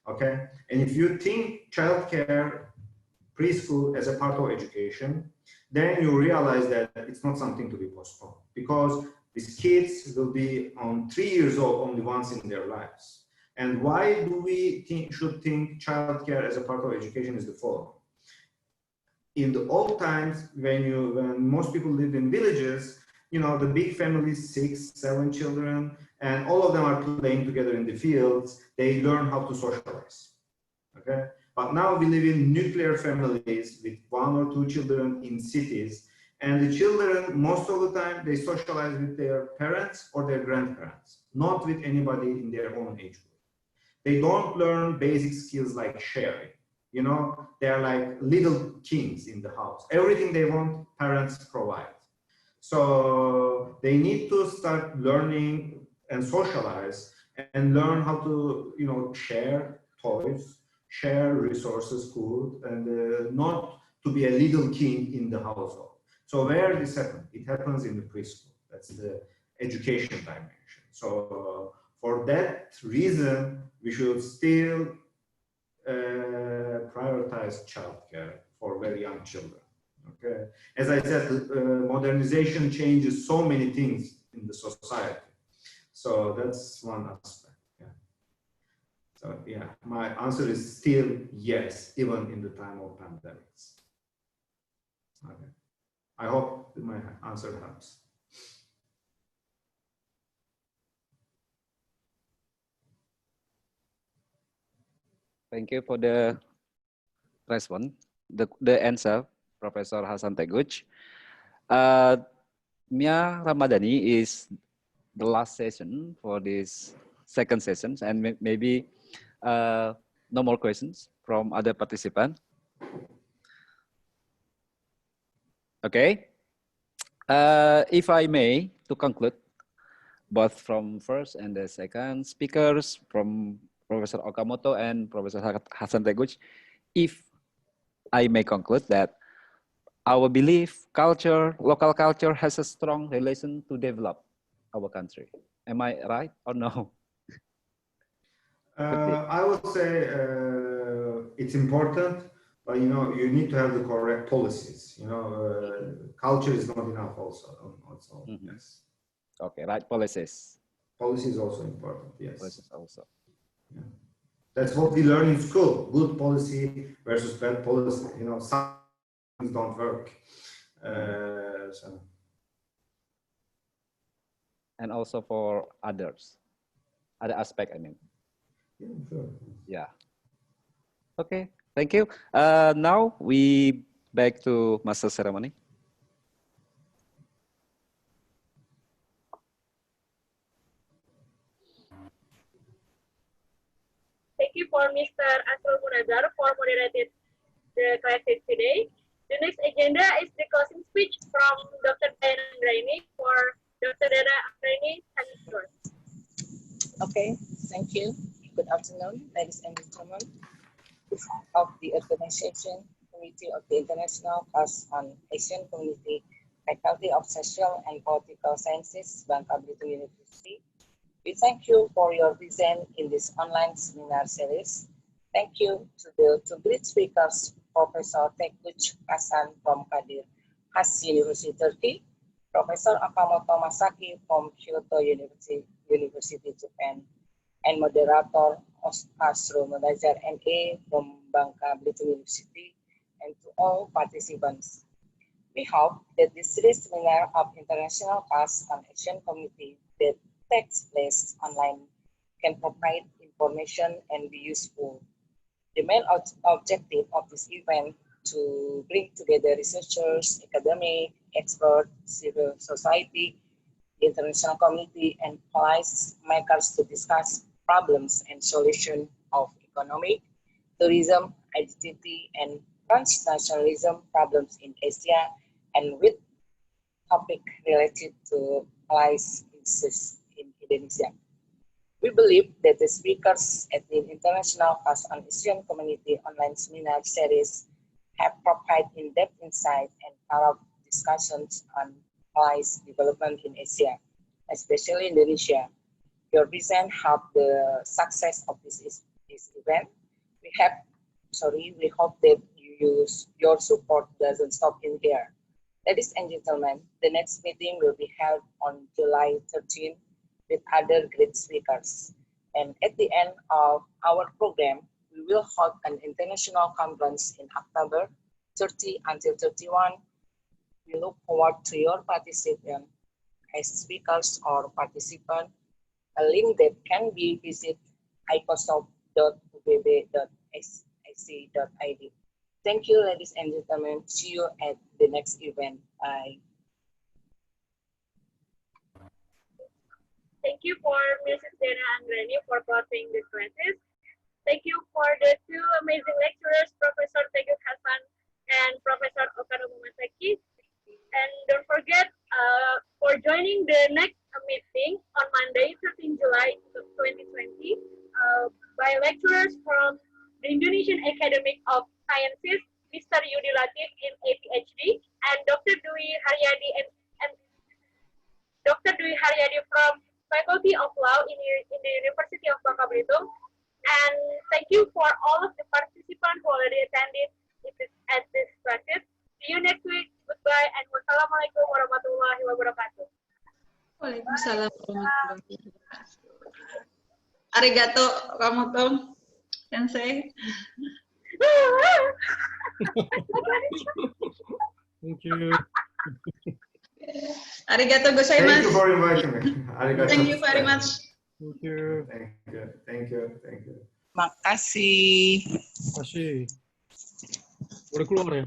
Okay, and if you think childcare, preschool as a part of education, then you realize that it's not something to be postponed, because these kids will be on 3 years old only once in their lives. And why do we should think childcare as a part of education is the following. In the old times, when most people lived in villages, you know, the big families, 6, 7 children, and all of them are playing together in the fields, they learn how to socialize, okay? But now we live in nuclear families with 1 or 2 children in cities, and the children, most of the time, they socialize with their parents or their grandparents, not with anybody in their own age group. They don't learn basic skills like sharing. You know, they're like little kings in the house. Everything they want, parents provide. So they need to start learning and socialize and learn how to, you know, share toys, share resources, food, and not to be a little king in the household. So where this happens? It happens in the preschool. That's the education dimension. So for that reason, we should still prioritize childcare for very young children. Okay, as I said, modernization changes so many things in the society. So that's one aspect. Yeah. So yeah, my answer is still yes, even in the time of pandemics. Okay, I hope my answer helps. Thank you for the response, the answer, Professor Hasan Teguh. Mia Ramadhani is the last session for this second sessions, and maybe no more questions from other participants. Okay. If I may, to conclude, both from first and the second speakers, from Professor Okamoto and Professor Hasan Teguh, if I may conclude that our belief, culture, local culture has a strong relation to develop our country. Am I right or no? I would say it's important, but you need to have the correct policies. Culture is not enough. Also. Yes. Okay, right policies. Policy is also important. Yes. Policies also. Yeah. That's what we learn in school. Good policy versus bad policy. Some things don't work. So. And also for others, other aspect, I mean. Yeah, sure. Yeah. Okay, thank you. Now we back to master ceremony. Thank you for Mr. Asrul Munazar for moderating the classes today. The next agenda is the closing speech from Dr. Dana Anggraini. For Dr. Dana Anggraini, and yours. Okay, thank you. Good afternoon, ladies and gentlemen of the Organization Committee of the International Class on Asian Community, Faculty of Social and Political Sciences, Bangka Belitung University. We thank you for your presence in this online seminar series. Thank you to the two great speakers, Professor Teguh Hasan from Kadir Has University, Turkey, Professor Okamoto Masaki from Kyoto University, Japan, and moderator Asrul Munazar MA from Bangka Belitung University, and to all participants. We hope that this series seminar of International Class on Asian Community that takes place online can provide information and be useful. The main objective of this event to bring together researchers, academic, experts, civil society, the international community, and policy makers to discuss problems and solutions of economic, tourism, identity, and transnationalism problems in Asia, and with topic related to policy issues in Indonesia. We believe that the speakers at the International Class on Asian Community online seminar series have provided in-depth insight and thorough discussions on policy development in Asia, especially Indonesia. Your presence helped the success of this event. We hope that your support doesn't stop in here. Ladies and gentlemen, the next meeting will be held on July 13 with other great speakers. And at the end of our program, we will hold an international conference in October 30 until 31. We look forward to your participation as speakers or participants. A link that can be visited icosoc.ubb.ac.id. Thank you, ladies and gentlemen. See you at the next event. Bye. Thank you for Mrs. Dana Anggraini for closing the classes. Thank you for the two amazing lecturers, Professor Teguh Hasan and Professor Okamoto Masaki. And don't forget for joining the next meeting on Monday, 13 July 2020 by lecturers from the Indonesian Academy of Sciences, Mr. Yudi Latif in P.hD, and Dr. Dwi Haryadi and Dr. Dwi Haryadi from Faculty of Law in the University of Bangka Belitung. And thank you for all of the participants who already attended at this practice. See you next week. Goodbye and wassalamualaikum warahmatullahi wabarakatuh. Waalaikumsalam warahmatullahi wabarakatuh. Arigato, Okamoto Sensei. Thank you. Arigato gozaimasu. Thank you for inviting me. Arigato. Thank you very much. Thank you. Thank you. Makasih. Makasih. Udah keluar ya?